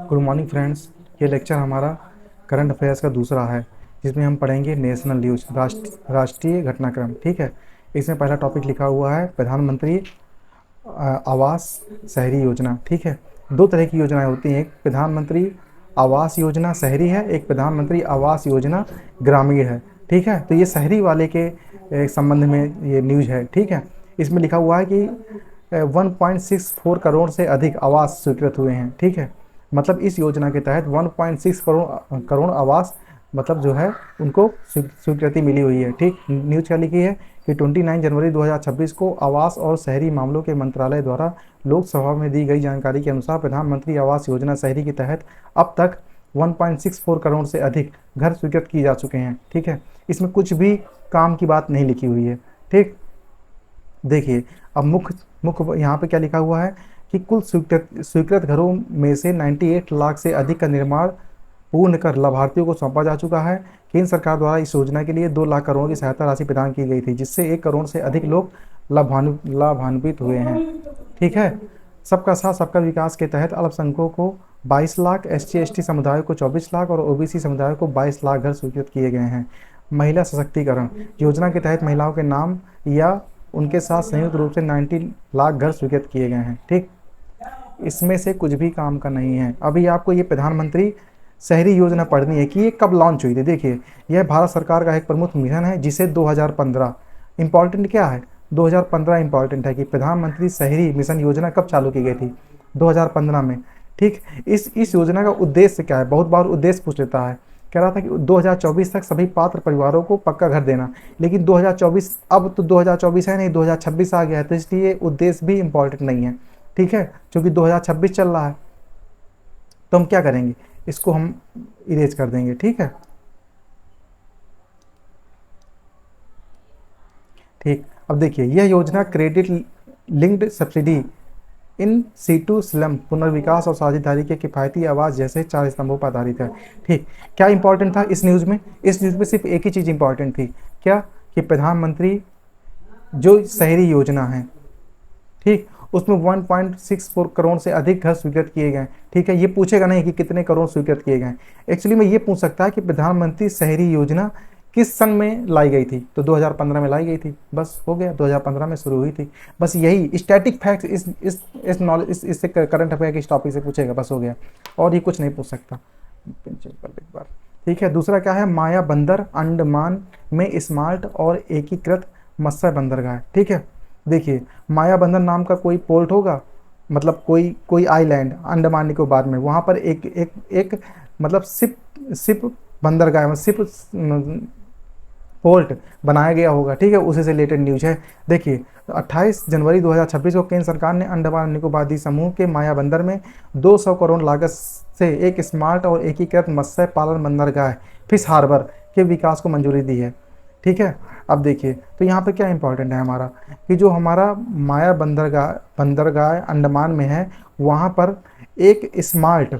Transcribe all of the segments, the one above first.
Good morning friends. ये lecture हमारा current affairs का दूसरा है, जिसमें हम पढ़ेंगे नेशनल न्यूज़, राष्ट्रीय घटनाक्रम। ठीक है। इसमें पहला टॉपिक लिखा हुआ है प्रधानमंत्री आवास शहरी योजना। ठीक है। दो तरह की योजनाएं होती हैं, एक प्रधानमंत्री आवास योजना शहरी है, एक प्रधानमंत्री आवास योजना ग्रामीण है। ठीक है। तो ये शहरी वाले के संबंध में ये न्यूज़ है। ठीक है। इसमें लिखा हुआ है कि 1.64 करोड़ से अधिक आवास स्वीकृत हुए हैं। ठीक है। मतलब इस योजना के तहत 1.6 करोड़ आवास मतलब जो है उनको स्वीकृति मिली हुई है। ठीक। न्यूज़ क्या लिखी है कि 29 जनवरी 2026 को आवास और शहरी मामलों के मंत्रालय द्वारा लोकसभा में दी गई जानकारी के अनुसार प्रधानमंत्री आवास योजना शहरी के तहत अब तक 1.64 करोड़ से अधिक घर स्वीकृत किए जा चुके हैं। ठीक है। इसमें कुछ भी काम की बात नहीं लिखी हुई है। ठीक। देखिए अब मुख्य मुख्य यहाँ पे क्या लिखा हुआ है कि कुल स्वीकृत घरों में से 98 लाख से अधिक का निर्माण पूर्ण कर लाभार्थियों को सौंपा जा चुका है। केंद्र सरकार द्वारा इस योजना के लिए 2 लाख करोड़ की सहायता राशि प्रदान की गई थी, जिससे 1 करोड़ से अधिक लोग लाभान्वित हुए हैं। ठीक है। सबका साथ सबका विकास के तहत अल्पसंख्यकों को 22 लाख, SC/ST समुदाय को 24 लाख और OBC समुदाय को 22 लाख घर स्वीकृत किए गए हैं। महिला सशक्तिकरण योजना के तहत महिलाओं के नाम या उनके साथ संयुक्त रूप से 90 लाख घर स्वीकृत किए गए हैं। ठीक। इसमें से कुछ भी काम का नहीं है। अभी आपको ये प्रधानमंत्री शहरी योजना पढ़नी है कि ये कब लॉन्च हुई थी। देखिए यह भारत सरकार का एक प्रमुख मिशन है, जिसे 2015 इंपॉर्टेंट क्या है, 2015 इंपॉर्टेंट है कि प्रधानमंत्री शहरी मिशन योजना कब चालू की गई थी, 2015 में। ठीक। इस योजना का उद्देश्य क्या है, बहुत बार उद्देश्य पूछ लेता है। कह रहा था कि 2024 तक सभी पात्र परिवारों को पक्का घर देना, लेकिन 2024 अब तो 2024 है नहीं, 2026 आ गया है, तो इसलिए उद्देश्य भी इंपॉर्टेंट नहीं है। ठीक है। क्योंकि 2026 चल रहा है, तो हम क्या करेंगे, इसको हम इरेज कर देंगे। ठीक है। ठीक। अब देखिए यह योजना credit linked subsidy in situ slum पुनर्विकास और साझेदारी के किफ़ायती आवास जैसे 4 स्तंभों पर आधारित है। ठीक। क्या इंपॉर्टेंट था इस न्यूज़ में, इस न्यूज़ में सिर्फ एक ही चीज़ इंपॉर्टेंट थी, क्या कि प्रधानमंत्री जो शहरी योजना है, ठीक, उसमें 1.64 करोड़ से अधिक घर स्वीकृत किए गए। ठीक है। ये पूछेगा नहीं कि कितने करोड़ स्वीकृत किए गए, एक्चुअली में ये पूछ सकता है कि प्रधानमंत्री शहरी योजना किस सन में लाई गई थी, तो 2015 में लाई गई थी, बस हो गया, 2015 में शुरू हुई थी। बस यही स्टैटिक फैक्ट्स इस नॉलेज इससे करंट अफेयर के इस टॉपिक से पूछेगा, बस हो गया, और ये कुछ नहीं पूछ सकता। एक बार। ठीक है। दूसरा क्या है, माया बंदर अंडमान में स्मार्ट और एकीकृत मत्स्य बंदरगाह। ठीक है। देखिए माया बंदर नाम का कोई पोर्ट होगा, मतलब कोई आइलैंड अंडमान निकोबार में, वहाँ पर एक मतलब सिप बंदरगाह, सिप पोर्ट बनाया गया होगा। ठीक है। उसी से रिलेटेड न्यूज है। देखिए 28 जनवरी 2026 को केंद्र सरकार ने अंडमान निकोबार द्वीप समूह के माया बंदर में 200 करोड़ लागत से एक स्मार्ट और एकीकृत मत्स्य पालन बंदरगाह फिश हार्बर के विकास को मंजूरी दी है। ठीक है। अब देखिए तो यहाँ पे क्या इंपॉर्टेंट है हमारा, कि जो हमारा माया बंदरगाह अंडमान में है, वहाँ पर एक स्मार्ट,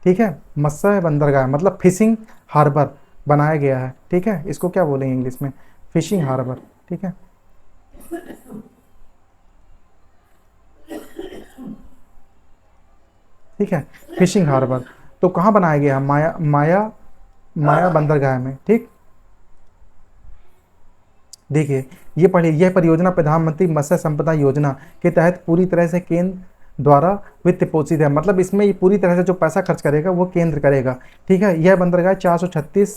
ठीक है, मत्स्य बंदरगाह मतलब फिशिंग हार्बर बनाया गया है। ठीक है। इसको क्या बोलेंगे इंग्लिश में, फिशिंग हार्बर। ठीक है। ठीक है। फिशिंग हार्बर तो कहाँ बनाया गया है, माया बंदरगाह में। ठीक। देखिए ये पढ़िए, यह परियोजना प्रधानमंत्री मत्स्य संपदा योजना के तहत पूरी तरह से केंद्र द्वारा वित्त पोषित है, मतलब इसमें ये पूरी तरह से जो पैसा खर्च करेगा वो केंद्र करेगा। ठीक है। यह बंदरगाह 436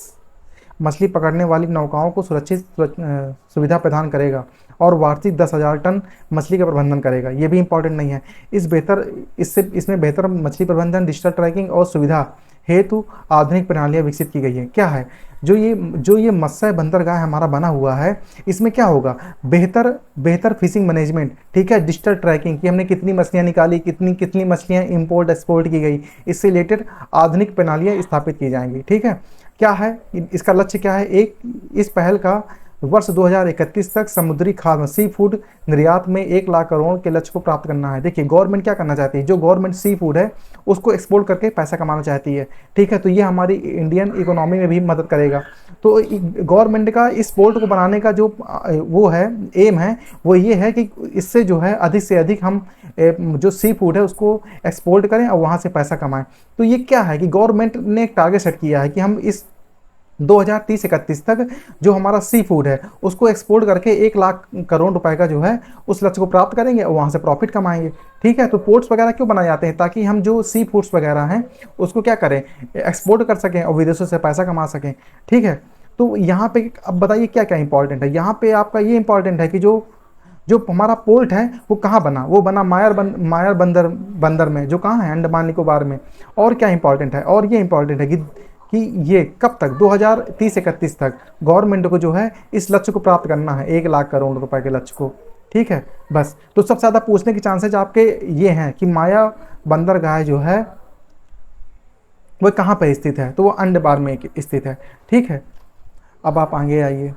मछली पकड़ने वाली नौकाओं को सुरक्षित सुविधा प्रदान करेगा और वार्षिक 10,000 टन मछली का प्रबंधन करेगा। ये भी इंपॉर्टेंट नहीं है। इसमें बेहतर मछली प्रबंधन, डिजिटल ट्रैकिंग और सुविधा हेतु आधुनिक प्रणालियाँ विकसित की गई है। क्या है, जो ये मत्स्य बंदरगाह हमारा बना हुआ है, इसमें क्या होगा, बेहतर फिशिंग मैनेजमेंट। ठीक है। डिजिटल ट्रैकिंग कि हमने कितनी मछलियाँ निकाली, कितनी मछलियाँ इंपोर्ट एक्सपोर्ट की गई, इससे रिलेटेड आधुनिक प्रणालियाँ स्थापित की जाएंगी। ठीक है। क्या है इसका लक्ष्य, क्या है, एक इस पहल का वर्ष 2031 तक समुद्री खाद्य सी फूड निर्यात में 1 लाख करोड़ के लक्ष्य को प्राप्त करना है। देखिए गवर्नमेंट क्या करना चाहती है, जो गवर्नमेंट सी फूड है उसको एक्सपोर्ट करके पैसा कमाना चाहती है, ठीक है। तो ये हमारी इंडियन इकोनॉमी में भी मदद करेगा। तो गवर्नमेंट का इस पोर्ट को बनाने का जो वो है एम है, वो ये है कि इससे जो है अधिक से अधिक हम जो सी फूड है उसको एक्सपोर्ट करें और वहाँ से पैसा कमाएं। तो ये क्या है कि गवर्नमेंट ने एक टारगेट सेट किया है कि हम इस 2030-31 तक जो हमारा सी फूड है उसको एक्सपोर्ट करके 1 लाख करोड़ रुपए का जो है उस लक्ष्य को प्राप्त करेंगे और वहाँ से प्रॉफिट कमाएंगे, ठीक है। तो पोर्ट्स वगैरह क्यों बनाए जाते हैं, ताकि हम जो सी फूड्स वगैरह हैं उसको क्या करें, एक्सपोर्ट कर सकें और विदेशों से पैसा कमा सकें, ठीक है। तो यहाँ पे अब बताइए क्या क्या इंपॉर्टेंट है, यहाँ पे आपका ये इंपॉर्टेंट है कि जो जो हमारा पोर्ट है वो कहाँ बना, वो बना मायर बंदर बंदर में, जो कहाँ है, अंडमान निकोबार में। और क्या इंपॉर्टेंट है, और ये इंपॉर्टेंट है कि ये कब तक, 2030-31 तक गवर्नमेंट को जो है इस लक्ष्य को प्राप्त करना है, 1 लाख करोड़ रुपए के लक्ष्य को, ठीक है। बस तो सबसे ज़्यादा पूछने के चांसेज आपके ये हैं कि माया बंदरगाह जो है वह कहाँ पर स्थित है, तो वो अंडमान में स्थित है, ठीक है। अब आप आगे आइए,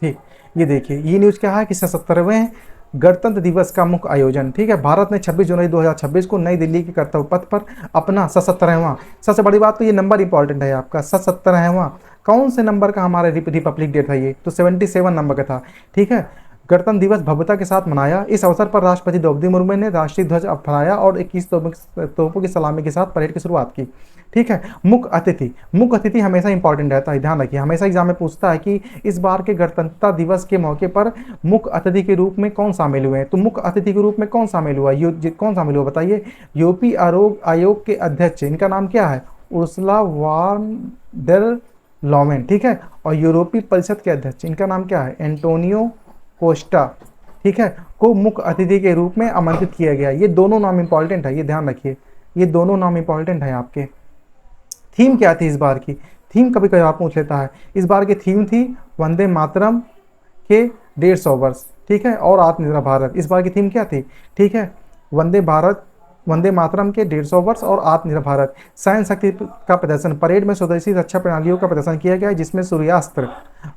ठीक। ये देखिए ये न्यूज़ क्या है कि 77वें गणतंत्र दिवस का मुख्य आयोजन, ठीक है। भारत ने 26 जनवरी 2026 को नई दिल्ली के कर्तव्य पथ पर अपना 77वां, सबसे बड़ी बात तो ये नंबर इंपॉर्टेंट है आपका, 77वां कौन से नंबर का हमारा रिपब्लिक डे था, ये तो 77 नंबर का था, ठीक है। गणतंत्र दिवस भव्यता के साथ मनाया। इस अवसर पर राष्ट्रपति द्रौपदी मुर्मू ने राष्ट्रीय ध्वज फहराया और 21 तोपों की सलामी के साथ परेड की शुरुआत की, ठीक है। मुख्य अतिथि हमेशा इंपॉर्टेंट रहता है, ध्यान रखिए, हमेशा एग्जाम में पूछता है कि इस बार के गणतंत्रता दिवस के मौके पर मुख्य अतिथि के रूप में कौन शामिल हुए हैं। तो मुख्य अतिथि के रूप में कौन शामिल हुआ, कौन शामिल हुआ बताइए, यूपी आयोग के अध्यक्ष, इनका नाम क्या है, उर्सुला वॉन डेर लॉयन, ठीक है। और यूरोपीय परिषद के अध्यक्ष, इनका नाम क्या है, एंटोनियो कोस्टा, ठीक है, को मुख्य अतिथि के रूप में आमंत्रित किया गया। ये दोनों नाम इंपॉर्टेंट है, ये ध्यान रखिए, ये दोनों नाम इंपॉर्टेंट है आपके। थीम क्या थी इस बार की, थीम कभी कभी आप पूछ लेता है, इस बार की थीम थी वंदे मातरम के 150 वर्ष, ठीक है, और आत्मनिर्भर भारत। इस बार की थीम क्या थी, ठीक है, वंदे मातरम के 150 वर्ष और आत्मनिर्भर भारत। सैन्य शक्ति का प्रदर्शन, परेड में स्वदेशी रक्षा प्रणालियों का प्रदर्शन किया गया जिसमें सूर्यास्त्र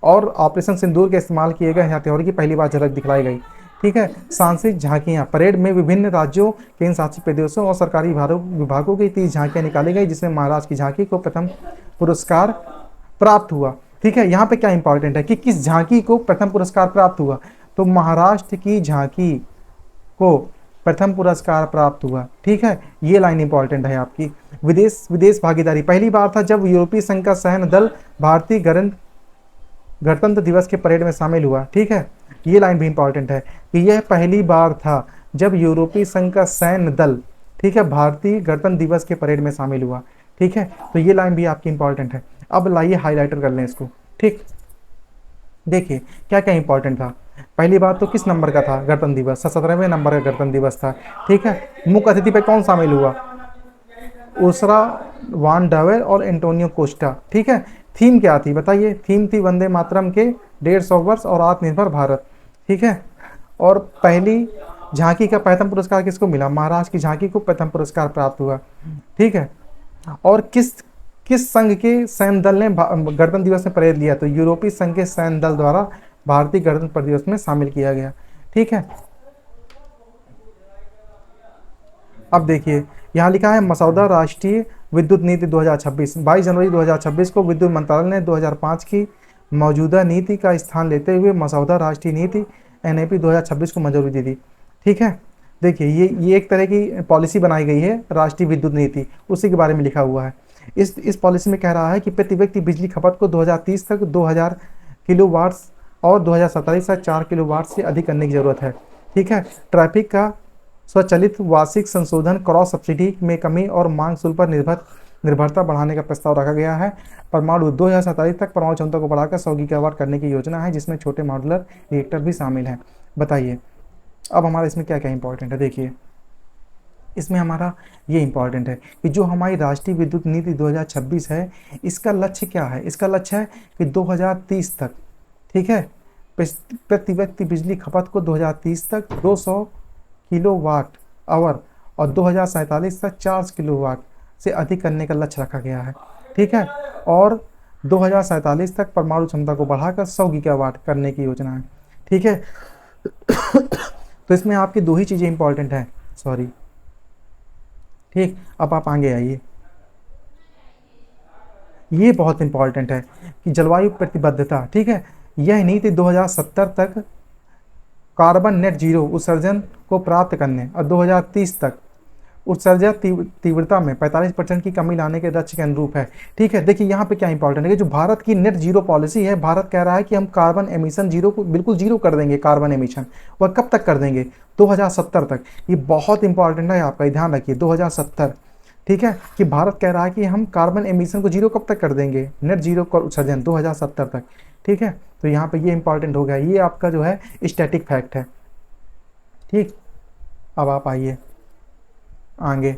और ऑपरेशन सिंदूर के इस्तेमाल किए गए हथियारों की पहली बार झलक दिखलाई गई, ठीक है। सांस्कृतिक झांकियां, परेड में विभिन्न राज्यों, केंद्र शासित प्रदेशों और सरकारी विभागों की 30 झांकियां निकाली गई जिसमें महाराष्ट्र की झांकी को प्रथम पुरस्कार प्राप्त हुआ, ठीक है। यहाँ पे क्या इंपॉर्टेंट है कि किस झांकी को प्रथम पुरस्कार प्राप्त हुआ, तो महाराष्ट्र की झांकी को प्रथम पुरस्कार प्राप्त हुआ, ठीक है। ये लाइन इंपॉर्टेंट है आपकी। विदेश भागीदारी, पहली बार था जब यूरोपीय संघ का सैन्य दल भारतीय गणतंत्र दिवस के परेड में शामिल हुआ, ठीक है। ये लाइन भी इंपॉर्टेंट है कि यह पहली बार था जब यूरोपीय संघ का सैन्य दल, ठीक है, भारतीय गणतंत्र दिवस के परेड में शामिल हुआ, ठीक है। तो ये लाइन भी आपकी इंपॉर्टेंट है। अब लाइए हाईलाइटर कर लें इसको, ठीक। देखिए क्या क्या इंपॉर्टेंट था, पहली बात तो किस नंबर का था गणतंत्र दिवस, 77वें नंबर का गणतंत्र दिवस था, ठीक है। मुख्य अतिथि पे कौन शामिल हुआ, उर्सुला वॉन डेर और एंटोनियो कोस्टा, ठीक है। थीम क्या थी बताइए, थीम थी वंदे मातरम के 150 वर्ष और आत्मनिर्भर भारत, ठीक है। और पहली झांकी का प्रथम पुरस्कार किसको मिला, महाराष्ट्र की झांकी को प्रथम पुरस्कार प्राप्त हुआ, ठीक है। और किस संघ के सैन्य दल ने गणतंत्र दिवस में परेड लिया, तो यूरोपीय संघ के सैन्य दल द्वारा भारतीय गणतंत्र दिवस में शामिल किया गया, ठीक है। अब देखिए यहाँ लिखा है मसौदा राष्ट्रीय विद्युत नीति 2026, 22 जनवरी 2026 को विद्युत मंत्रालय ने 2005 की मौजूदा नीति का स्थान लेते हुए मसौदा राष्ट्रीय नीति NEP 2026 को मंजूरी दी थी, ठीक है। देखिए ये एक तरह की पॉलिसी बनाई गई है राष्ट्रीय विद्युत नीति, उसी के बारे में लिखा हुआ है। इस पॉलिसी में कह रहा है कि प्रति व्यक्ति बिजली खपत को 2030 तक 2000 किलोवाट और 2047 तक 4 किलोवाट से अधिक करने की जरूरत है, ठीक है। ट्रैफिक का स्वचालित वार्षिक संशोधन, क्रॉस सब्सिडी में कमी और मांग शुल्क पर निर्भरता बढ़ाने का प्रस्ताव रखा गया है। परमाणु 2047 तक परमाणु क्षमता को बढ़ाकर 100 गीगावाट करने की योजना है जिसमें छोटे मॉड्यूलर रिएक्टर भी शामिल हैं। बताइए अब हमारा इसमें क्या क्या इंपॉर्टेंट है, देखिए इसमें हमारा ये इंपॉर्टेंट है कि जो हमारी राष्ट्रीय विद्युत नीति 2026 है इसका लक्ष्य क्या है, इसका लक्ष्य है कि 2030 तक, ठीक है, प्रति व्यक्ति बिजली खपत को 2030 तक 200 किलोवाट आवर और 2047 तक 4 किलोवाट से अधिक करने का लक्ष्य रखा गया है, ठीक है। और 2047 तक परमाणु क्षमता को बढ़ाकर 100 गीगावाट करने की योजना है। ठीक है। तो इसमें आपकी दो ही चीज़ें इंपॉर्टेंट हैं, सॉरी। ठीक, अब आप आगे आइए। ये बहुत इंपॉर्टेंट है कि जलवायु प्रतिबद्धता, ठीक है, यह नीति 2070 तक कार्बन नेट जीरो उत्सर्जन को प्राप्त करने और 2030 तक उत्सर्जन तीव्रता में 45% की कमी लाने के लक्ष्य के अनुरूप है। ठीक है, देखिए यहाँ पे क्या इंपॉर्टेंट है कि जो भारत की नेट जीरो पॉलिसी है, भारत कह रहा है कि हम कार्बन एमिशन जीरो को बिल्कुल जीरो कर देंगे। कार्बन एमिशन वह कब तक कर देंगे? 2070 तक। ये बहुत इंपॉर्टेंट है, आपका ध्यान रखिए 2070। ठीक है, कि भारत कह रहा है कि हम कार्बन एमिशन को जीरो कब तक कर देंगे, नेट जीरो का उत्सर्जन 2070 तक। ठीक है, तो यहाँ पे ये इंपॉर्टेंट हो गया, ये आपका जो है स्टैटिक फैक्ट है। ठीक, अब आप आइए आगे।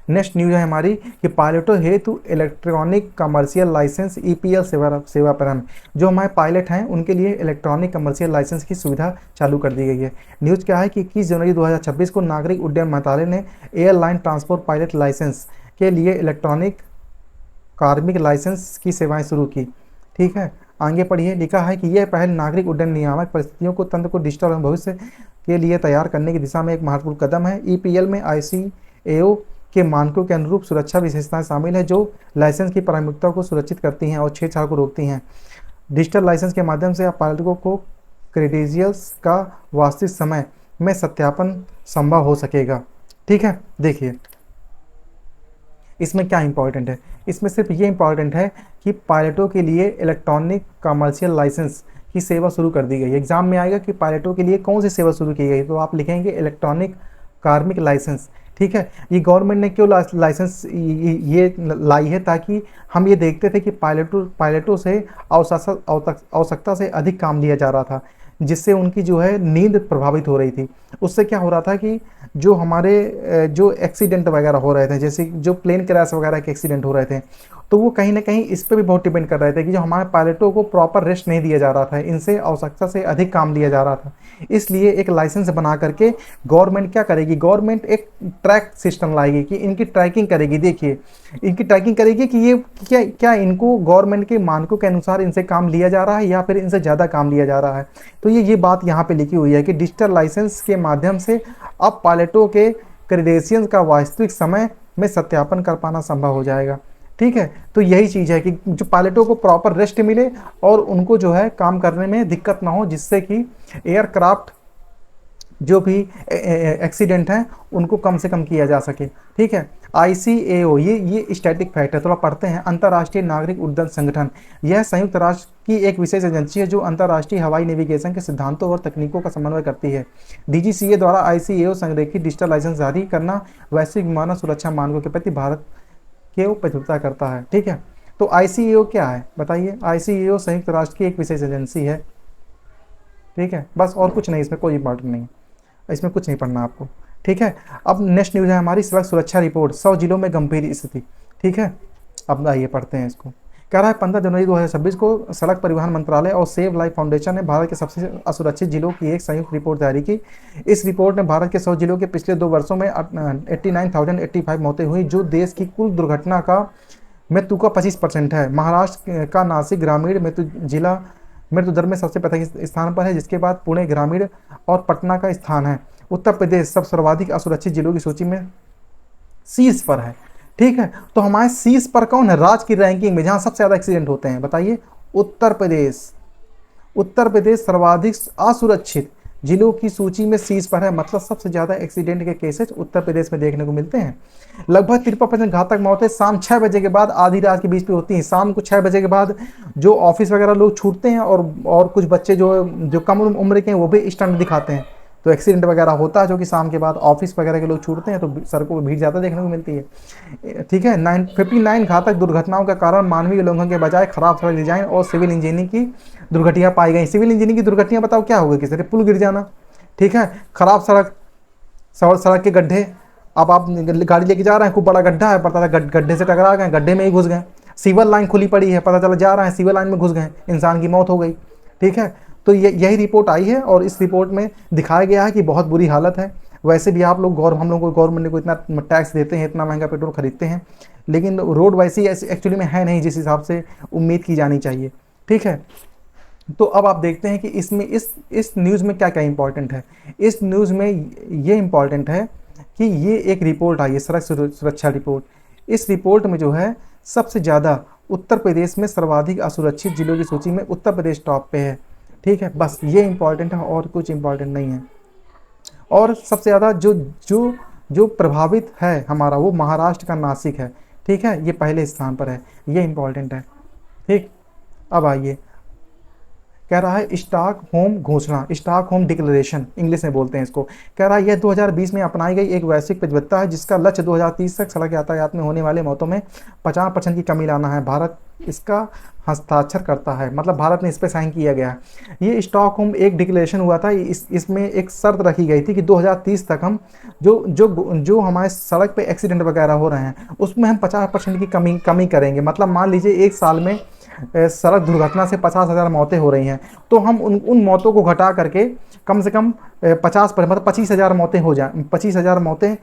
नेक्स्ट न्यूज है हमारी कि पायलटों हेतु इलेक्ट्रॉनिक कमर्शियल लाइसेंस ईपीएल सेवा प्रारंभ। जो हमारे पायलट हैं उनके लिए इलेक्ट्रॉनिक कमर्शियल लाइसेंस की सुविधा चालू कर दी गई है। न्यूज क्या है कि 21 जनवरी 2026 को नागरिक उड्डयन मंत्रालय ने एयरलाइन ट्रांसपोर्ट पायलट लाइसेंस के लिए इलेक्ट्रॉनिक कार्मिक लाइसेंस की सेवाएं शुरू की। ठीक है, आगे पढ़िए। लिखा है कि यह पहल नागरिक उड्डयन नियामक परिस्थितियों को तंत्र को डिजिटल और भविष्य के लिए तैयार करने की दिशा में एक महत्वपूर्ण कदम है। ईपीएल में आईसीएओ के मानकों के अनुरूप सुरक्षा विशेषताएं शामिल है जो लाइसेंस की प्राथमिकता को सुरक्षित करती हैं और छेड़छाड़ को रोकती हैं। डिजिटल लाइसेंस के माध्यम से पायलटों को क्रेडेंशियल्स का वास्तविक समय में सत्यापन संभव हो सकेगा। ठीक है, देखिए इसमें क्या इंपॉर्टेंट है, इसमें सिर्फ ये इंपॉर्टेंट है कि पायलटों के लिए इलेक्ट्रॉनिक कमर्शियल लाइसेंस की सेवा शुरू कर दी गई। एग्जाम में आएगा कि पायलटों के लिए कौन सी सेवा शुरू की गई, तो आप लिखेंगे इलेक्ट्रॉनिक कार्मिक लाइसेंस। ठीक है, ये गवर्नमेंट ने क्यों लाइसेंस ये लाई है, ताकि हम ये देखते थे कि पायलटों से आवश्यकता से अधिक काम लिया जा रहा था, जिससे उनकी जो है नींद प्रभावित हो रही थी। उससे क्या हो रहा था कि जो हमारे जो एक्सीडेंट वगैरह हो रहे थे, जैसे जो प्लेन क्रैश वगैरह के एक्सीडेंट हो रहे थे, तो वो कहीं ना कहीं इस पर भी बहुत डिपेंड कर रहे थे कि जो हमारे पायलटों को प्रॉपर रेस्ट नहीं दिया जा रहा था, इनसे आवश्यकता से अधिक काम लिया जा रहा था। इसलिए एक लाइसेंस बना करके गवर्नमेंट क्या करेगी, गवर्नमेंट एक ट्रैक सिस्टम लाएगी कि इनकी ट्रैकिंग करेगी। देखिए इनकी ट्रैकिंग करेगी कि ये क्या इनको गवर्नमेंट के मानकों के अनुसार इनसे काम लिया जा रहा है या फिर इनसे ज़्यादा काम लिया जा रहा है। तो ये बात यहाँ पे लिखी हुई है कि डिजिटल लाइसेंस के माध्यम से अब पायलटों के क्रेडेंशियल्स का वास्तविक समय में सत्यापन कर पाना संभव हो जाएगा। ठीक है, तो यही चीज़ है कि जो पायलटों को प्रॉपर रेस्ट मिले और उनको जो है काम करने में दिक्कत ना हो, जिससे कि एयरक्राफ्ट जो भी एक्सीडेंट हैं उनको कम से कम किया जा सके। ठीक है, आईसीएओ ये स्टैटिक फैक्ट है, थोड़ा पढ़ते हैं। अंतर्राष्ट्रीय नागरिक उड्डयन संगठन, यह संयुक्त राष्ट्र की एक विशेष एजेंसी है जो अंतर्राष्ट्रीय हवाई नेविगेशन के सिद्धांतों और तकनीकों का समन्वय करती है। डीजीसीए द्वारा आईसीएओ संरेखित डिजिटल लाइसेंस जारी करना वैश्विक विमानन सुरक्षा मानकों के प्रति भारत के प्रतिबद्धता करता है। ठीक है, तो आईसीएओ क्या है बताइए? आईसीएओ संयुक्त राष्ट्र की एक विशेष एजेंसी है। ठीक है, बस और कुछ नहीं, इसमें कोई इंपॉर्टेंट नहीं, इसमें कुछ नहीं पढ़ना आपको। ठीक है, अब नेक्स्ट न्यूज़ है हमारी सड़क सुरक्षा रिपोर्ट, 100 जिलों में गंभीर स्थिति। ठीक है, अब आइए पढ़ते हैं इसको। कह रहा है 15 जनवरी 2026 को सड़क परिवहन मंत्रालय और सेव लाइफ फाउंडेशन ने भारत के सबसे असुरक्षित जिलों की एक संयुक्त रिपोर्ट जारी की। इस रिपोर्ट में भारत के 100 जिलों के पिछले 2 वर्षों में 89,085 मौतें हुई, जो देश की कुल दुर्घटना का मृत्यु का 25% है। महाराष्ट्र का नासिक ग्रामीण मृत्यु दर में सबसे प्रथम स्थान पर है, जिसके बाद पुणे ग्रामीण और पटना का स्थान है। उत्तर प्रदेश सब सर्वाधिक असुरक्षित जिलों की सूची में शीर्ष पर है। ठीक है, तो हमारे शीर्ष पर कौन है राज्य की रैंकिंग में, जहां सबसे ज्यादा एक्सीडेंट होते हैं? बताइए, उत्तर प्रदेश। उत्तर प्रदेश सर्वाधिक असुरक्षित जिलों की सूची में शीर्ष पर है, मतलब सबसे ज्यादा एक्सीडेंट के केसेस उत्तर प्रदेश में देखने को मिलते हैं। लगभग 53% घातक मौतें शाम 6 बजे के बाद आधी रात के बीच में होती हैं। शाम को 6 बजे के बाद जो ऑफिस वगैरह लोग छूटते हैं और कुछ बच्चे जो कम उम्र के हैं वो भी स्टंट दिखाते हैं, तो एक्सीडेंट वगैरह होता है, जो कि शाम के बाद ऑफिस वगैरह के लोग छूटते हैं तो सड़कों पर भीड़ ज़्यादा देखने को मिलती है। ठीक है, 59 घातक दुर्घटनाओं का कारण मानवीय उल्लंघन के बजाय खराब सड़क डिजाइन और सिविल इंजीनियरिंग की दुर्घटनाएं पाई गई। सिविल इंजीनियरिंग की दुर्घटनाएं बताओ क्या होगी, किसी पुल गिर जाना। ठीक है, खराब सड़क के गड्ढे, अब आप गाड़ी लेके जा रहे हैं, खूब बड़ा गड्ढा है, पता था गड्ढे से टकरा गए, गड्ढे में ही घुस गए। सिविल लाइन खुली पड़ी है, पता चला जा रहा है सिविल लाइन में घुस गए, इंसान की मौत हो गई। ठीक है, तो यही रिपोर्ट आई है और इस रिपोर्ट में दिखाया गया है कि बहुत बुरी हालत है। वैसे भी आप लोग हम लोग को गवर्नमेंट को इतना टैक्स देते हैं, इतना महंगा पेट्रोल खरीदते हैं, लेकिन रोड वैसी एक्चुअली में है नहीं जिस हिसाब से उम्मीद की जानी चाहिए। ठीक है, तो अब आप देखते हैं कि इसमें इस न्यूज़ में क्या क्या इंपॉर्टेंट है। इस न्यूज़ में ये इंपॉर्टेंट है कि ये एक रिपोर्ट आई है, सड़क सुरक्षा रिपोर्ट। इस रिपोर्ट में जो है सबसे ज़्यादा उत्तर प्रदेश में सर्वाधिक असुरक्षित जिलों की सूची में उत्तर प्रदेश टॉप पे है। ठीक है, बस ये इंपॉर्टेंट है और कुछ इंपॉर्टेंट नहीं है। और सबसे ज़्यादा जो जो जो प्रभावित है हमारा, वो महाराष्ट्र का नासिक है। ठीक है, ये पहले स्थान पर है, ये इंपॉर्टेंट है। ठीक, अब आइए, कह रहा है स्टॉक होम घोषणा, स्टॉक होम डिक्लेरेशन इंग्लिश में बोलते हैं इसको। कह रहा है यह 2020 में अपनाई गई एक वैश्विक प्रतिबद्धता है जिसका लक्ष्य 2030 तक सड़क यातायात में होने वाले मौतों में 50% की कमी लाना है। भारत इसका हस्ताक्षर करता है, मतलब भारत ने इस पर साइन किया गया है। ये स्टॉक होम एक डिक्लेरेशन हुआ था, इसमें एक शर्त रखी गई थी कि 2030 तक हम जो हमारे सड़क पे एक्सीडेंट वगैरह हो रहे हैं उसमें हम 50% की कमी करेंगे। मतलब मान लीजिए एक साल में सड़क दुर्घटना से 50,000 मौतें हो रही हैं, तो हम उन मौतों को घटा करके कम से कम 50 पर मतलब 25,000 मौतें हो जाए, 25,000 मौतें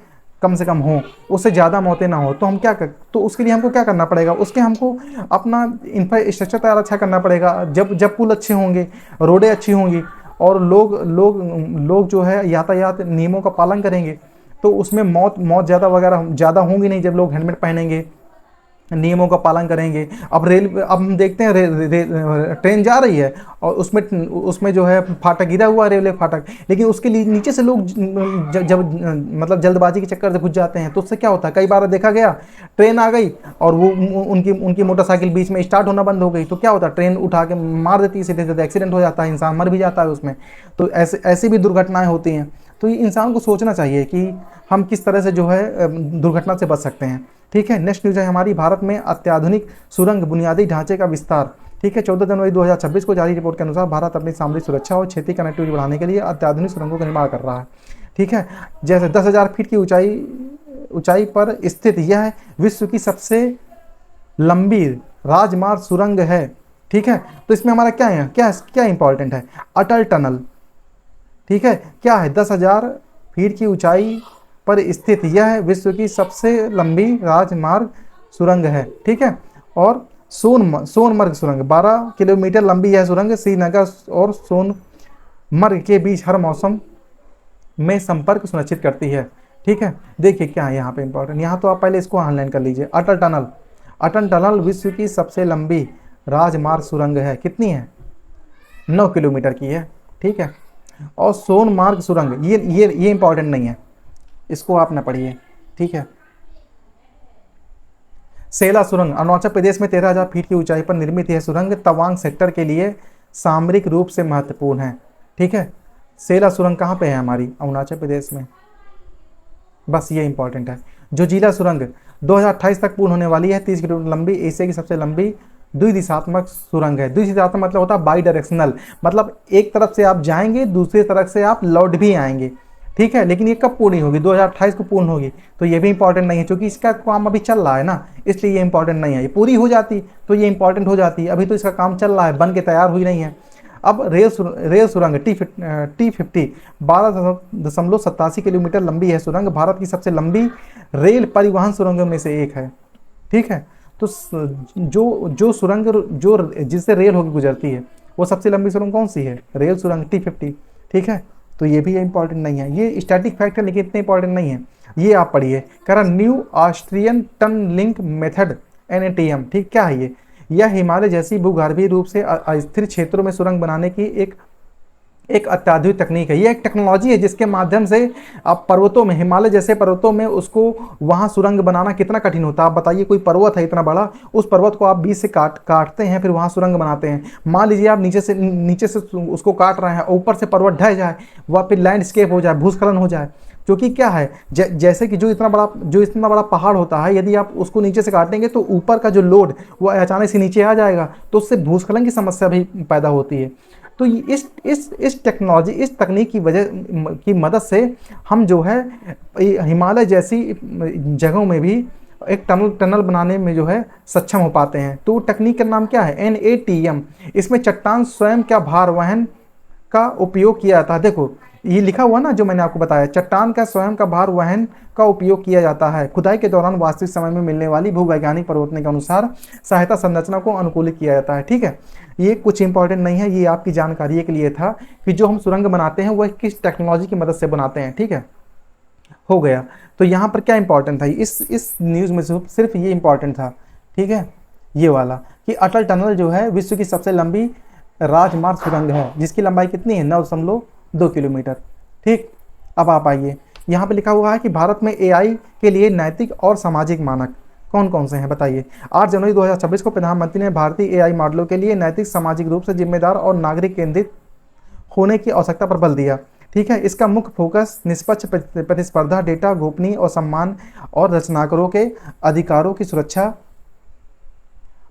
कम से कम हों, उससे ज़्यादा मौतें ना हो। तो हम क्या तो उसके लिए हमको क्या करना पड़ेगा, उसके हमको अपना इंफ्रास्ट्रक्चर तैयार अच्छा करना पड़ेगा। जब पुल अच्छे होंगे, रोडें अच्छी होंगी और लोग जो है यातायात नियमों का पालन करेंगे, तो उसमें मौत ज़्यादा होंगी नहीं। जब लोग हेलमेट पहनेंगे, नियमों का पालन करेंगे। अब हम देखते हैं ट्रेन जा रही है और उसमें जो है फाटक गिरा हुआ है, रेलवे फाटक, लेकिन उसके लिए नीचे से लोग जब मतलब जल्दबाजी के चक्कर से घुस जाते हैं, तो उससे क्या होता है, कई बार देखा गया ट्रेन आ गई और वो उनकी मोटरसाइकिल बीच में स्टार्ट होना बंद हो गई, तो क्या होता है, ट्रेन उठा के मार देती है, सीधे सीधे एक्सीडेंट हो जाता है, इंसान मर भी जाता है उसमें। तो ऐसी भी दुर्घटनाएं होती हैं। तो ये इंसान को सोचना चाहिए कि हम किस तरह से जो है दुर्घटना से बच सकते हैं। ठीक है, नेक्स्ट न्यूज़ है हमारी, भारत में अत्याधुनिक सुरंग बुनियादी ढांचे का विस्तार। ठीक है, 14 जनवरी 2026 को जारी रिपोर्ट के अनुसार भारत अपनी सामरिक सुरक्षा और क्षेत्रीय कनेक्टिविटी बढ़ाने के लिए अत्याधुनिक सुरंगों का निर्माण कर रहा है। ठीक है, जैसे 10,000 फीट की ऊंचाई पर स्थित यह विश्व की सबसे लंबी राजमार्ग सुरंग है। ठीक है, तो इसमें हमारा क्या है, क्या इंपॉर्टेंट है, अटल टनल। ठीक है, क्या है, 10,000 फीट की ऊंचाई पर स्थित यह विश्व की सबसे लंबी राजमार्ग सुरंग है। ठीक है, और सोनमर्ग सुरंग 12 किलोमीटर लंबी यह सुरंग श्रीनगर और सोनमर्ग के बीच हर मौसम में संपर्क सुनिश्चित करती है। ठीक है, देखिए क्या है यहाँ पे इंपॉर्टेंट, यहाँ तो आप पहले इसको ऑनलाइन कर लीजिए। अटल टनल विश्व की सबसे लंबी राजमार्ग सुरंग है, कितनी है, 9 किलोमीटर की है। ठीक है, और सोनमार्ग सुरंग ये इंपॉर्टेंट नहीं है, इसको आप ना पढ़िए। ठीक है, सेला सुरंग अरुणाचल प्रदेश में 13,000 फीट की ऊंचाई पर निर्मित यह सुरंग तवांग सेक्टर के लिए सामरिक रूप से महत्वपूर्ण है। ठीक है, सेला सुरंग कहाँ पे है, हमारी अरुणाचल प्रदेश में। बस ये इंपॉर्टेंट है। जो जिला सुरंग 2028 तक पूर्ण होने वाली है, 30 किलोमीटर लंबी, एशिया की सबसे लंबी द्विदिशात्मक सुरंग है। द्विदिशात्मक मतलब होता है बाई डायरेक्शनल, मतलब एक तरफ से आप जाएंगे, दूसरी तरफ से आप लौट भी आएंगे। ठीक है, लेकिन ये कब पूरी होगी, 2028 को पूर्ण होगी। तो ये भी इंपॉर्टेंट नहीं है, क्योंकि इसका काम अभी चल रहा है ना, इसलिए ये इंपॉर्टेंट नहीं है। ये पूरी हो जाती तो ये इंपॉर्टेंट हो जाती, अभी तो इसका काम चल रहा है, बन के तैयार हुई नहीं है। अब रेल सुरंग T50 12.87 किलोमीटर लंबी है सुरंग, भारत की सबसे लंबी रेल परिवहन सुरंगों में से एक है। ठीक है, तो जो सुरंग जो जिससे रेल होकर गुजरती है, वो सबसे लंबी सुरंग कौन सी है, रेल सुरंग T50। ठीक है, तो ये भी इंपॉर्टेंट नहीं है, ये स्टैटिक फैक्ट है लेकिन इतने इंपॉर्टेंट नहीं है। ये आप पढ़िए, कह रहा New Austrian tunnelling method NATM। ठीक, क्या है ये, यह हिमालय जैसी भूगर्भीय रूप से अस्थिर क्षेत्रों में सुरंग बनाने की एक अत्याधुनिक तकनीक है। ये एक टेक्नोलॉजी है जिसके माध्यम से आप पर्वतों में, हिमालय जैसे पर्वतों में, उसको वहाँ सुरंग बनाना कितना कठिन होता है। आप बताइए, कोई पर्वत है इतना बड़ा, उस पर्वत को आप बीच से काटते हैं, फिर वहाँ सुरंग बनाते हैं। मान लीजिए आप नीचे से उसको काट रहे हैं, ऊपर से पर्वत ढह जाए, वह फिर लैंडस्केप हो जाए, भूस्खलन हो जाए। क्योंकि क्या है, जैसे कि जो इतना बड़ा पहाड़ होता है, यदि आप उसको नीचे से काटेंगे तो ऊपर का जो लोड वो अचानक से नीचे आ जाएगा, तो उससे भूस्खलन की समस्या भी पैदा होती है। तो इस टेक्नोलॉजी, इस तकनीक की मदद से हम जो है हिमालय जैसी जगहों में भी एक टनल बनाने में जो है सक्षम हो पाते हैं। तो टेक्निक का नाम क्या है, NATM। इसमें चट्टान स्वयं का भार वहन का उपयोग किया जाता है। देखो, ये लिखा हुआ ना जो मैंने आपको बताया, चट्टान का स्वयं का भार वहन का उपयोग किया जाता है। खुदाई के दौरान वास्तविक समय में मिलने वाली भूवैज्ञानिक परिवर्तन के अनुसार सहायता संरचना को अनुकूलित किया जाता है। ठीक है, ये कुछ इंपॉर्टेंट नहीं है, ये आपकी जानकारी के लिए था कि जो हम सुरंग बनाते हैं वह किस टेक्नोलॉजी की मदद से बनाते हैं। ठीक है, हो गया। तो यहाँ पर क्या इंपॉर्टेंट था, इस न्यूज़ में सिर्फ ये इंपॉर्टेंट था। ठीक है, ये वाला कि अटल टनल जो है विश्व की सबसे लंबी राजमार्ग सुरंग है, जिसकी लंबाई कितनी है, 9.2 किलोमीटर। ठीक, अब आप आइए, यहाँ पे लिखा हुआ है कि भारत में एआई के लिए नैतिक और सामाजिक मानक कौन कौन से हैं, बताइए। 8 जनवरी 2026 को प्रधानमंत्री ने भारतीय एआई मॉडलों के लिए नैतिक, सामाजिक रूप से जिम्मेदार और नागरिक केंद्रित होने की आवश्यकता पर बल दिया। ठीक है, इसका मुख्य फोकस निष्पक्ष प्रतिस्पर्धा, डेटा गोपनीय और सम्मान और रचनाकारों के अधिकारों की सुरक्षा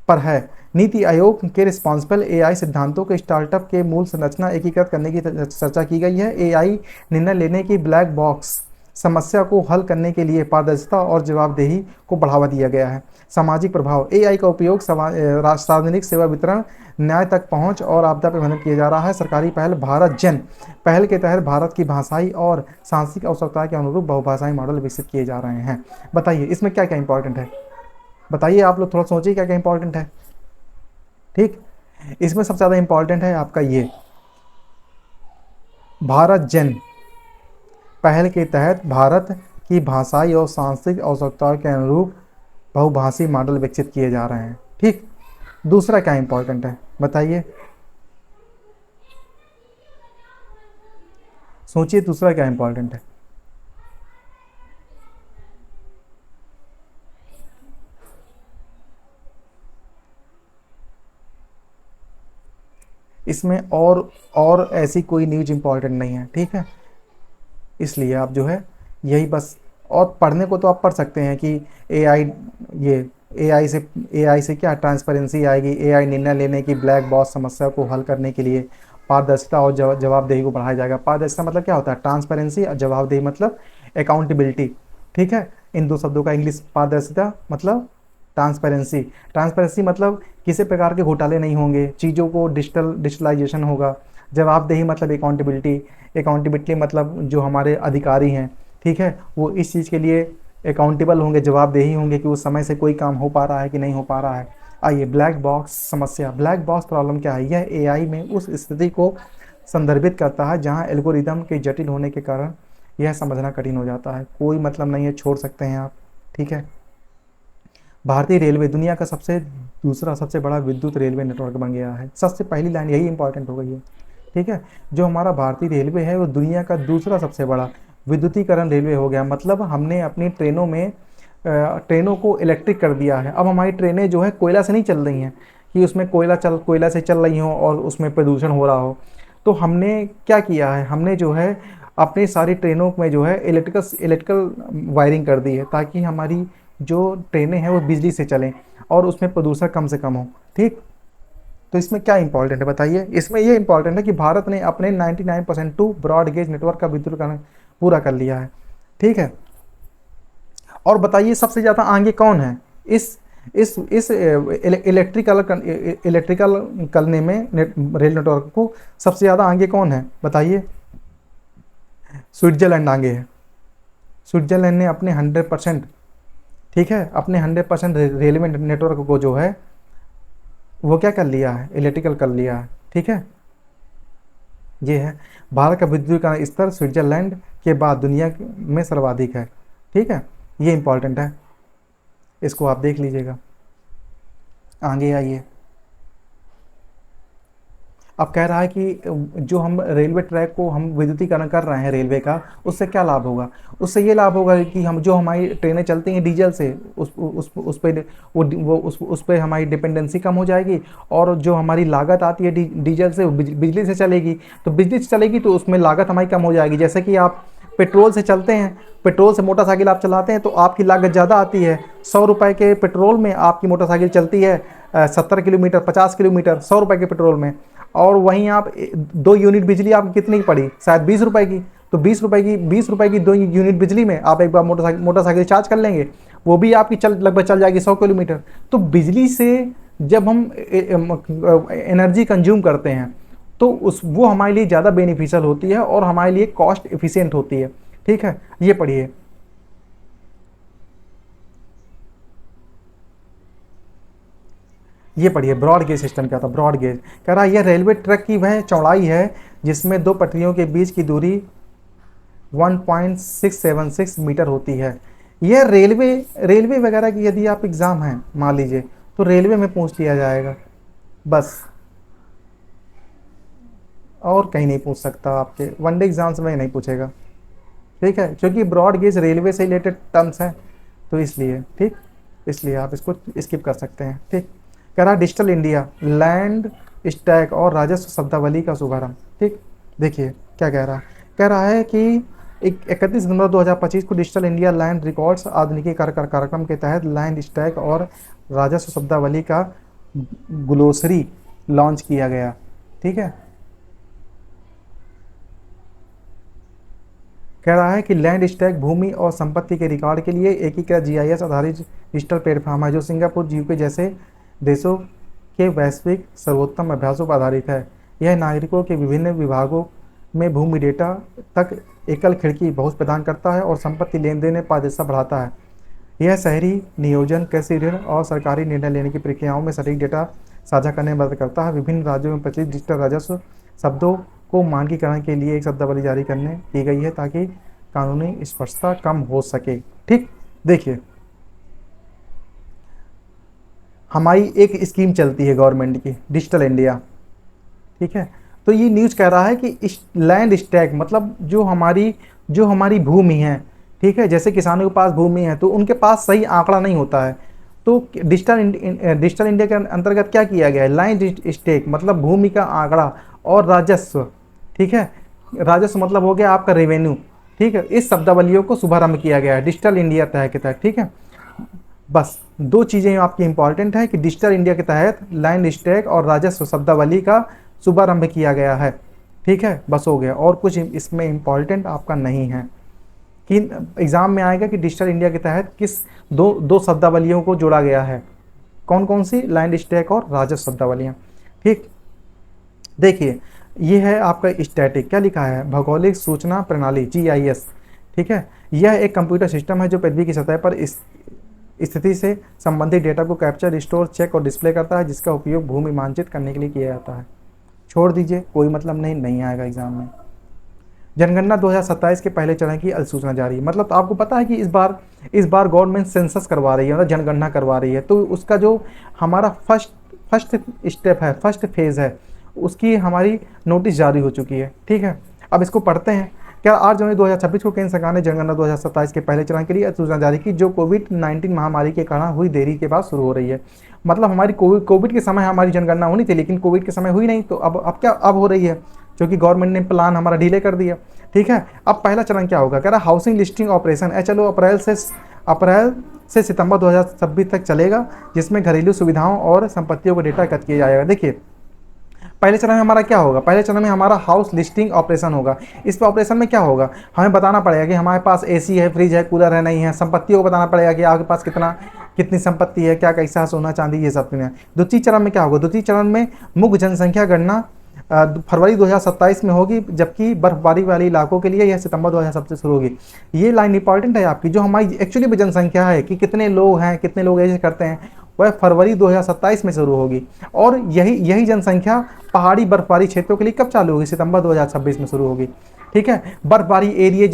पर है। नीति आयोग के रिस्पॉन्सिबल एआई सिद्धांतों के स्टार्टअप के मूल संरचना एकीकृत करने की चर्चा की गई है। एआई निर्णय लेने की ब्लैक बॉक्स समस्या को हल करने के लिए पारदर्शिता और जवाबदेही को बढ़ावा दिया गया है। सामाजिक प्रभाव, एआई का उपयोग सार्वजनिक सेवा वितरण, न्याय तक पहुंच और आपदा प्रबंधन किया जा रहा है। सरकारी पहल, भारत जन पहल के तहत भारत की भाषाई और सांस्कृतिक आवश्यकताओं के अनुरूप बहुभाषाई मॉडल विकसित किए जा रहे हैं। बताइए इसमें क्या क्या इंपॉर्टेंट है, बताइए आप लोग थोड़ा सोचिए क्या क्या इंपॉर्टेंट है। ठीक, इसमें सबसे ज़्यादा इंपॉर्टेंट है आपका ये भारत जन पहल के तहत भारत की भाषाई और सांस्कृतिक आवश्यकताओं के अनुरूप बहुभाषी मॉडल विकसित किए जा रहे हैं। ठीक, दूसरा क्या इंपॉर्टेंट है बताइए, सोचिए दूसरा क्या इंपॉर्टेंट है। इसमें और ऐसी कोई न्यूज इंपॉर्टेंट नहीं है। ठीक है, इसलिए आप जो है यही बस, और पढ़ने को तो आप पढ़ सकते हैं कि एआई, ये एआई से क्या ट्रांसपेरेंसी आएगी, एआई निर्णय लेने की ब्लैक बॉक्स समस्या को हल करने के लिए पारदर्शिता और जवाबदेही को बढ़ाया जाएगा। पारदर्शिता मतलब क्या होता है, ट्रांसपेरेंसी, और जवाबदेही मतलब अकाउंटेबिलिटी। ठीक है, इन दो शब्दों का इंग्लिश, पारदर्शिता मतलब ट्रांसपेरेंसी, ट्रांसपेरेंसी मतलब किसी प्रकार के घोटाले नहीं होंगे, चीज़ों को डिजिटलाइजेशन होगा। जवाबदेही मतलब अकाउंटेबिलिटी मतलब जो हमारे अधिकारी हैं, ठीक है, वो इस चीज़ के लिए अकाउंटेबल होंगे, जवाबदेही होंगे कि उस समय से कोई काम हो पा रहा है कि नहीं हो पा रहा है। आइए, ब्लैक बॉक्स समस्या, ब्लैक बॉक्स प्रॉब्लम क्या है, यह एआई में उस स्थिति को संदर्भित करता है जहां एल्गोरिदम के जटिल होने के कारण यह समझना कठिन हो जाता है। कोई मतलब नहीं है, छोड़ सकते हैं आप। ठीक है, भारतीय रेलवे दुनिया का दूसरा सबसे बड़ा विद्युत रेलवे नेटवर्क बन गया है। सबसे पहली लाइन यही इंपॉर्टेंट हो गई है। ठीक है, जो हमारा भारतीय रेलवे है वो दुनिया का दूसरा सबसे बड़ा विद्युतीकरण रेलवे हो गया। मतलब हमने अपनी ट्रेनों को इलेक्ट्रिक कर दिया है। अब हमारी ट्रेनें जो है कोयला से नहीं चल रही हैं कि उसमें कोयला से चल रही हो और उसमें प्रदूषण हो रहा हो। तो हमने क्या किया है, हमने जो है अपनी सारी ट्रेनों में जो है इलेक्ट्रिकल वायरिंग कर दी है, ताकि हमारी जो ट्रेनें हैं वो बिजली से चलें और उसमें प्रदूषण कम से कम हो। ठीक, तो इसमें क्या इंपॉर्टेंट है बताइए। इसमें ये इंपॉर्टेंट है कि भारत ने अपने 99% ब्रॉड गेज नेटवर्क का विद्युतीकरण पूरा कर लिया है। ठीक है, और बताइए सबसे ज़्यादा आगे कौन है इस इलेक्ट्रिकल करने में, रेल नेटवर्क को सबसे ज़्यादा आगे कौन है बताइए। स्विट्जरलैंड आगे है। स्विट्जरलैंड ने अपने 100%, ठीक है, अपने 100% रेलवे नेटवर्क को जो है वो क्या कर लिया है, इलेक्ट्रिकल कर लिया है। ठीक है, ये है भारत का विद्युतीकरण स्तर स्विट्जरलैंड के बाद दुनिया में सर्वाधिक है। ठीक है, ये इंपॉर्टेंट है, इसको आप देख लीजिएगा। आगे आइए, अब कह रहा है कि जो हम रेलवे ट्रैक को हम विद्युतीकरण कर रहे हैं रेलवे का, उससे क्या लाभ होगा। उससे ये लाभ होगा कि हम जो हमारी ट्रेनें चलती हैं डीजल से, उस पे हमारी डिपेंडेंसी कम हो जाएगी, और जो हमारी लागत आती है डीजल से, बिजली से चलेगी। तो बिजली से चलेगी तो उसमें लागत हमारी कम हो जाएगी। जैसे कि आप पेट्रोल से चलते हैं, पेट्रोल से मोटरसाइकिल आप चलाते हैं तो आपकी लागत ज़्यादा आती है। 100 रुपये के पेट्रोल में आपकी मोटरसाइकिल चलती है 70 किलोमीटर, 50 किलोमीटर 100 रुपये के पेट्रोल में। और वहीं आप 2 यूनिट बिजली आपकी कितनी की पड़ी, शायद 20 रुपये की। तो 20 रुपये की 2 यूनिट बिजली में आप एक बार मोटरसाइकिल चार्ज कर लेंगे, वो भी आपकी लगभग चल जाएगी 100 किलोमीटर। तो बिजली से जब हम एनर्जी कंज्यूम करते हैं तो उस वो हमारे लिए ज़्यादा बेनिफिशियल होती है और हमारे लिए कॉस्ट एफिशिएंट होती है। ठीक है, ये पढ़िए, ये पढ़िए ब्रॉड गेज सिस्टम क्या था। ब्रॉड गेज कह रहा है यह रेलवे ट्रैक की वह चौड़ाई है जिसमें दो पटरियों के बीच की दूरी 1.676 मीटर होती है। यह रेलवे रेलवे वगैरह की यदि आप एग्ज़ाम हैं मान लीजिए तो रेलवे में पूछ लिया जाएगा बस, और कहीं नहीं पूछ सकता, आपके वनडे एग्जाम्स में नहीं पूछेगा। ठीक है, क्योंकि ब्रॉड गेज रेलवे से रिलेटेड टर्म्स हैं तो इसलिए, ठीक, इसलिए आप इसको स्किप कर सकते हैं। ठीक, कह रहा डिजिटल इंडिया लैंड स्टैक और राजस्व शब्दावली का शुभारंभ। ठीक, देखिए क्या कह रहा है कि 31 दिसंबर 2025 को डिजिटल इंडिया लैंड रिकॉर्ड्स आधुनिकीकरण कार्यक्रम के तहत लैंड स्टैक और राजस्व शब्दावली का ग्लोसरी लॉन्च किया गया। ठीक है, कह रहा है कि लैंड स्टैक भूमि और संपत्ति के रिकॉर्ड के लिए एकीकृत जीआईएस आधारित डिजिटल प्लेटफॉर्म है जो सिंगापुर यूके जैसे देशों के वैश्विक सर्वोत्तम अभ्यासों पर आधारित है। यह नागरिकों के विभिन्न विभागों में भूमि डेटा तक एकल खिड़की पहुंच प्रदान करता है और संपत्ति लेन देन में पारदर्शिता बढ़ाता है। यह शहरी नियोजन, कृषि ऋण और सरकारी निर्णय लेने की प्रक्रियाओं में सटीक डेटा साझा करने में मदद करता है। विभिन्न राज्यों में प्रचलित डिजिटल राजस्व शब्दों को मानकीकरण के लिए एक शब्दावली जारी करने की गई है ताकि कानूनी स्पष्टता कम हो सके। ठीक, देखिए हमारी एक स्कीम चलती है गवर्नमेंट की, डिजिटल इंडिया। ठीक है, तो ये न्यूज़ कह रहा है कि लैंड स्टैक मतलब जो हमारी भूमि है, ठीक है, जैसे किसानों के पास भूमि है तो उनके पास सही आंकड़ा नहीं होता है, तो डिजिटल इंडिया के अंतर्गत क्या किया गया है, लैंड स्टैक मतलब भूमि का आंकड़ा और राजस्व। ठीक है, राजस्व मतलब हो गया आपका रेवेन्यू। ठीक है, इस शब्दावलियों को शुभारंभ किया गया है डिजिटल इंडिया तहत के तहत। ठीक है, बस दो चीज़ें आपकी इंपॉर्टेंट है कि डिजिटल इंडिया के तहत लैंड स्टैक और राजस्व शब्दावली का शुभारंभ किया गया है। ठीक है, बस हो गया, और कुछ इसमें इंपॉर्टेंट आपका नहीं है कि एग्जाम में आएगा कि डिजिटल इंडिया के तहत किस दो शब्दावलियों को जोड़ा गया है, कौन कौन सी, लैंड स्टैक और राजस्व शब्दावलियाँ। ठीक, देखिए ये है आपका स्टैटिक, क्या लिखा है, भौगोलिक सूचना प्रणाली जीआईएस। ठीक है, यह एक कंप्यूटर सिस्टम है जो पृथ्वी की सतह पर स्थिति से संबंधित डेटा को कैप्चर, स्टोर, चेक और डिस्प्ले करता है जिसका उपयोग भूमि मानचित्र करने के लिए किया जाता है। छोड़ दीजिए, कोई मतलब नहीं आएगा एग्जाम में। जनगणना 2027 के पहले चरण की अधिसूचना जारी, मतलब तो आपको पता है कि इस बार गवर्नमेंट सेंसस करवा रही है, मतलब जनगणना करवा रही है, तो उसका जो हमारा फर्स्ट स्टेप है, फर्स्ट फेज़ है, उसकी हमारी नोटिस जारी हो चुकी है। ठीक है, अब इसको पढ़ते हैं। क्या 8 जनवरी 2026 को केंद्र सरकार ने जनगणना 2027 के पहले चरण के लिए अधिसूचना जारी की जो कोविड-19 महामारी के कारण हुई देरी के बाद शुरू हो रही है। मतलब हमारी कोविड के समय हमारी जनगणना होनी थी लेकिन कोविड के समय हुई नहीं, तो अब हो रही है क्योंकि गवर्नमेंट ने प्लान हमारा डिले कर दिया। ठीक है, अब पहला चरण क्या होगा, कह रहा हाउसिंग लिस्टिंग ऑपरेशन चलो अप्रैल से सितंबर 2026 तक चलेगा जिसमें घरेलू सुविधाओं और संपत्तियों को डेटा एकत्र किया जाएगा। देखिए पहले चरण में हमारा क्या होगा, पहले चरण में हमारा हाउस लिस्टिंग ऑपरेशन होगा। इस ऑपरेशन में क्या होगा, हमें बताना पड़ेगा कि हमारे पास एसी है, फ्रिज है, कूलर है, नहीं है, संपत्तियों को बताना पड़ेगा कि आपके पास कितनी संपत्ति है, क्या कैसा सोना चांदी, ये सब चीज़ें। द्वितीय चरण में क्या होगा, द्वितीय चरण में मुख्य जनसंख्या गणना फरवरी 2027 में होगी जबकि बर्फबारी वाले इलाकों के लिए यह सितंबर 2027 से शुरू होगी। ये लाइन इंपॉर्टेंट है आपकी, जो हमारी एक्चुअली में जनसंख्या है कि कितने लोग हैं, कितने लोग ऐसे करते हैं, वह फरवरी 2027 में शुरू होगी। और यही जनसंख्या पहाड़ी बर्फबारी क्षेत्रों के लिए कब चालू होगी, सितंबर 2026 में शुरू होगी। ठीक है, बर्फबारी एरिया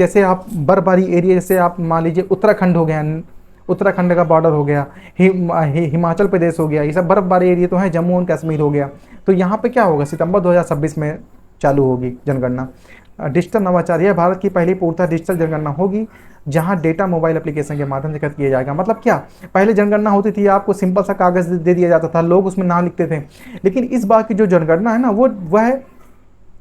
जैसे आप मान लीजिए उत्तराखंड हो गया, उत्तराखंड का बॉर्डर हो गया, हिमाचल प्रदेश हो गया, ये सब बर्फबारी एरिया तो है, जम्मू एंड कश्मीर हो गया, तो यहाँ पे क्या होगा, सितंबर 2026 में चालू होगी जनगणना। डिजिटल नवाचार, यह भारत की पहली पूर्णतः डिजिटल जनगणना होगी जहां डेटा मोबाइल एप्लीकेशन के माध्यम से एकत्र किया जाएगा। मतलब क्या, पहले जनगणना होती थी, आपको सिंपल सा कागज दे दिया जाता था, लोग उसमें नाम लिखते थे, लेकिन इस बार की जो जनगणना है ना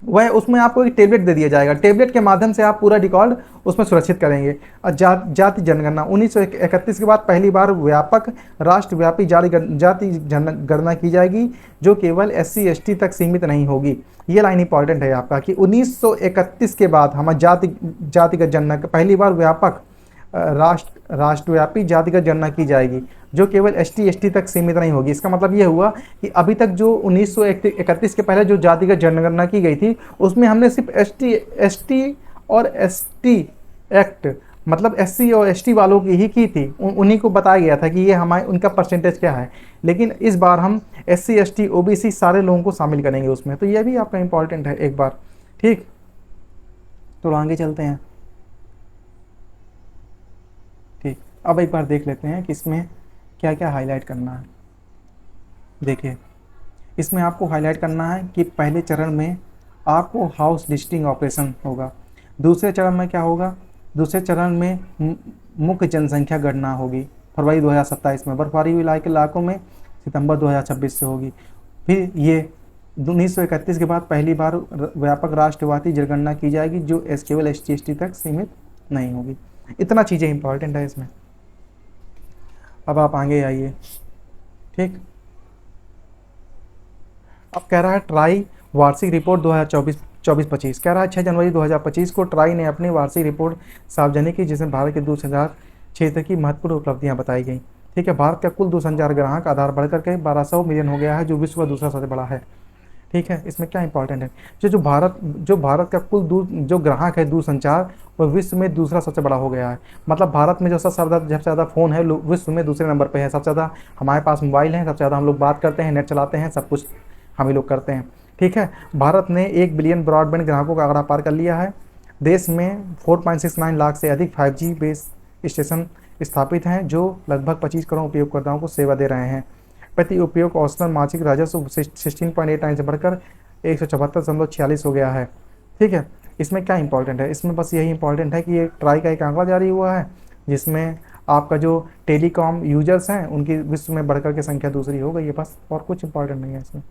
वह उसमें आपको एक टेबलेट दे दिया जाएगा, टेबलेट के माध्यम से आप पूरा रिकॉर्ड उसमें सुरक्षित करेंगे। और जाति जनगणना 1931 के बाद पहली बार व्यापक राष्ट्रव्यापी जाति गणना की जाएगी जो केवल SC/ST तक सीमित नहीं होगी। ये लाइन इंपॉर्टेंट है आपका कि 1931 के बाद हमारे जातिगत जनगणना पहली बार व्यापक राष्ट्रव्यापी जातिगत जनगणना की जाएगी, जो केवल ST तक सीमित नहीं होगी। इसका मतलब ये हुआ कि अभी तक जो 1931 के पहले जो जातिगत जनगणना की गई थी, उसमें हमने सिर्फ ST और ST एक्ट, मतलब SC और ST वालों की ही की थी। उन्हीं को बताया गया था कि ये हमारे उनका परसेंटेज क्या है। लेकिन इस बार हम SC ST OBC सारे लोगों को शामिल करेंगे उसमें, तो ये भी आपका इंपॉर्टेंट है एक बार। ठीक, तो आगे चलते हैं। ठीक, अब एक बार देख लेते हैं कि इसमें क्या क्या हाईलाइट करना है। देखिए, इसमें आपको हाईलाइट करना है कि पहले चरण में आपको हाउस लिस्टिंग ऑपरेशन होगा। दूसरे चरण में क्या होगा, दूसरे चरण में मुख्य जनसंख्या गणना होगी फरवरी 2027 में, बर्फबारी हुए इलाकों में सितंबर 2026 से होगी। फिर ये 1931 के बाद पहली बार व्यापक राष्ट्रव्यापी जनगणना की जाएगी, जो केवल ST तक सीमित नहीं होगी। इतना चीज़ें इंपॉर्टेंट है इसमें। अब आप आगे आइए। ठीक, अब कह रहा है ट्राई वार्षिक रिपोर्ट 2024-25 कह रहा है 6 जनवरी 2025 को ट्राई ने अपनी वार्षिक रिपोर्ट सार्वजनिक की, जिसमें भारत के दूरसंचार क्षेत्र की महत्वपूर्ण उपलब्धियां बताई गई। ठीक है, भारत का कुल दूरसंचार ग्राहक आधार बढ़कर के 1200 मिलियन हो गया है, जो विश्व का दूसरा सबसे बड़ा है। ठीक है, इसमें क्या इंपॉर्टेंट है, जो भारत का कुल जो ग्राहक है दूरसंचार, वो विश्व में दूसरा सबसे बड़ा हो गया है। मतलब भारत में जो सबसे ज़्यादा फ़ोन है विश्व में दूसरे नंबर पे है। सबसे ज़्यादा हमारे पास मोबाइल है, सबसे ज़्यादा हम लोग बात करते हैं, नेट चलाते हैं, सब कुछ हम ही लोग करते हैं। ठीक है, भारत ने 1 बिलियन ब्रॉडबैंड ग्राहकों का आंकड़ा पार कर लिया है। देश में 4.69 लाख से अधिक 5G बेस स्टेशन स्थापित हैं, जो लगभग 25 करोड़ उपयोगकर्ताओं को सेवा दे रहे हैं। प्रति उपयोग औसतन मासिक राजस्व 16.89 से बढ़कर 174.46 हो गया है। ठीक है, इसमें क्या इंपॉर्टेंट है, इसमें बस यही इंपॉर्टेंट है कि ये ट्राई का एक आंकड़ा जारी हुआ है, जिसमें आपका जो टेलीकॉम यूजर्स हैं उनकी विश्व में बढ़कर के संख्या दूसरी हो गई है, बस और कुछ इंपॉर्टेंट नहीं है इसमें।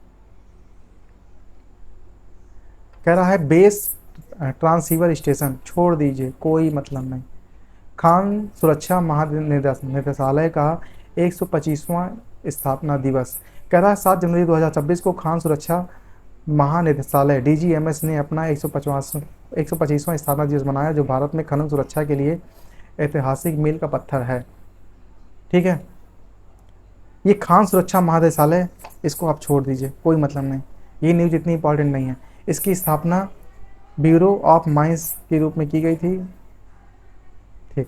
कह रहा है बेस ट्रांसीवर स्टेशन छोड़ दीजिए, कोई मतलब नहीं। खान सुरक्षा महानिदेशालय का 125वां स्थापना दिवस। कह रहा है 7 जनवरी 2026 को खान सुरक्षा महानिदेशालय DGMS ने अपना 125वां स्थापना दिवस मनाया, जो भारत में खनन सुरक्षा के लिए ऐतिहासिक मील का पत्थर है। ठीक है, ये खान सुरक्षा महानिदेशालय, इसको आप छोड़ दीजिए, कोई मतलब नहीं, ये न्यूज इतनी इंपॉर्टेंट नहीं है। इसकी स्थापना ब्यूरो ऑफ माइंस के रूप में की गई थी। ठीक,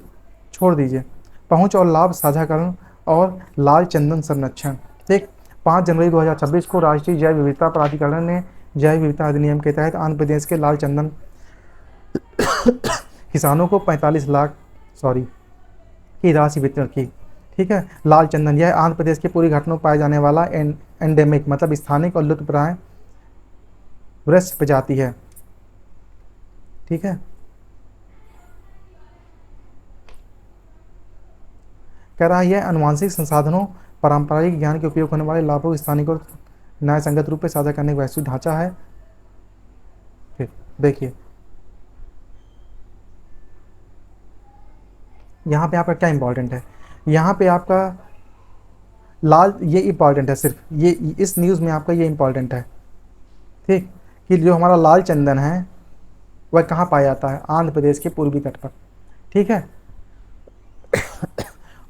छोड़ दीजिए। पहुंच और लाभ साझाकरण और लाल चंदन संरक्षण। ठीक, 5 जनवरी 2026 को राष्ट्रीय जैव विविधता प्राधिकरण ने जैव विविधता अधिनियम के तहत आंध्र प्रदेश के लाल चंदन किसानों को 45 लाख की राशि वितरण की। ठीक है, लाल चंदन यह आंध्र प्रदेश के पूरी घाटों में पाया जाने वाला एंडेमिक मतलब स्थानिक और लुप्तप्राय वृक्ष प्रजाति है। ठीक है, कह रहा है यह अनुवांशिक संसाधनों पारंपरिक ज्ञान के उपयोग होने वाले लाभों स्थानिक और न्याय संगत रूप में साझा करने का वैश्विक ढांचा है। फिर देखिए, यहाँ पे आपका क्या इंपॉर्टेंट है, यहाँ पे आपका लाल, ये इंपॉर्टेंट है सिर्फ ये, इस न्यूज़ में आपका ये इंपॉर्टेंट है। ठीक, कि जो हमारा लाल चंदन है वह कहाँ पाया जाता है, आंध्र प्रदेश के पूर्वी तट पर। ठीक है,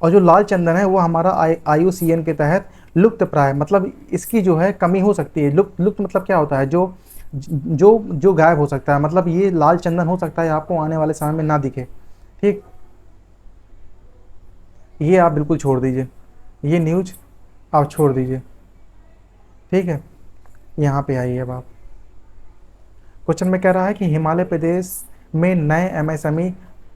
और जो लाल चंदन है वो हमारा IUCN के तहत लुप्त प्राय, मतलब इसकी जो है कमी हो सकती है। लुप्त मतलब क्या होता है, जो गायब हो सकता है, मतलब ये लाल चंदन हो सकता है आपको आने वाले समय में ना दिखे। ठीक, ये आप बिल्कुल छोड़ दीजिए, ये न्यूज आप छोड़ दीजिए। ठीक है, यहाँ पे आइए। अब आप क्वेश्चन में कह रहा है कि हिमाचल प्रदेश में नए MSME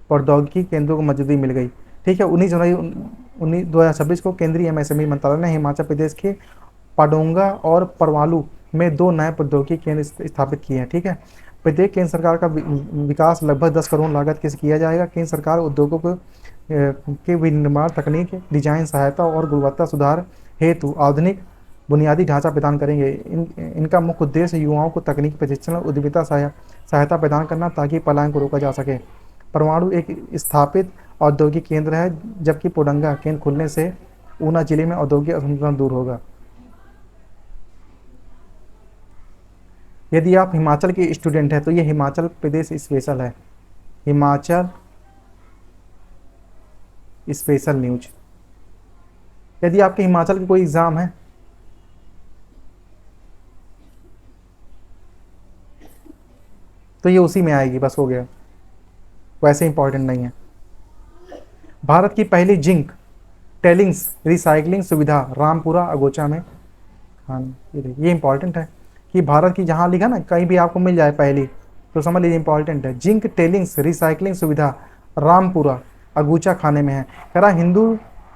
प्रौद्योगिकी केंद्रों को मंजूरी मिल गई। ठीक है, 19 जनवरी 2026 को केंद्रीय MSME मंत्रालय ने हिमाचल प्रदेश के पाडोंगा और परवालू में 2 नए प्रौद्योगिकी केंद्र स्थापित किए हैं। ठीक है, प्रत्येक केंद्र सरकार का विकास लगभग 10 करोड़ लागत के किया जाएगा। केंद्र सरकार उद्योगों के विनिर्माण तकनीक, डिजाइन सहायता और गुणवत्ता सुधार हेतु आधुनिक बुनियादी ढांचा प्रदान करेंगे। इनका मुख्य उद्देश्य युवाओं को तकनीकी प्रशिक्षण और उद्यमिता सहायता प्रदान करना, ताकि पलायन को रोका जा सके। परमाणु एक स्थापित औद्योगिक केंद्र है, जबकि पोडंगा केंद्र खुलने से ऊना जिले में औद्योगिक असंतुलन दूर होगा। यदि आप हिमाचल के स्टूडेंट हैं तो ये हिमाचल प्रदेश स्पेशल है, हिमाचल स्पेशल न्यूज। यदि आपके हिमाचल की कोई एग्जाम है तो ये उसी में आएगी, बस हो गया, वैसे इंपॉर्टेंट नहीं है। भारत की पहली जिंक टेलिंग्स रिसाइकलिंग सुविधा रामपुरा अगोचा में। हाँ, ये देखिए, ये इंपॉर्टेंट है कि भारत की, जहाँ लिखा ना कहीं भी आपको मिल जाए पहली, तो समझ लीजिए इंपॉर्टेंट है। जिंक टेलिंग्स रिसाइकलिंग सुविधा रामपुरा अगूचा खाने में है। कह रहा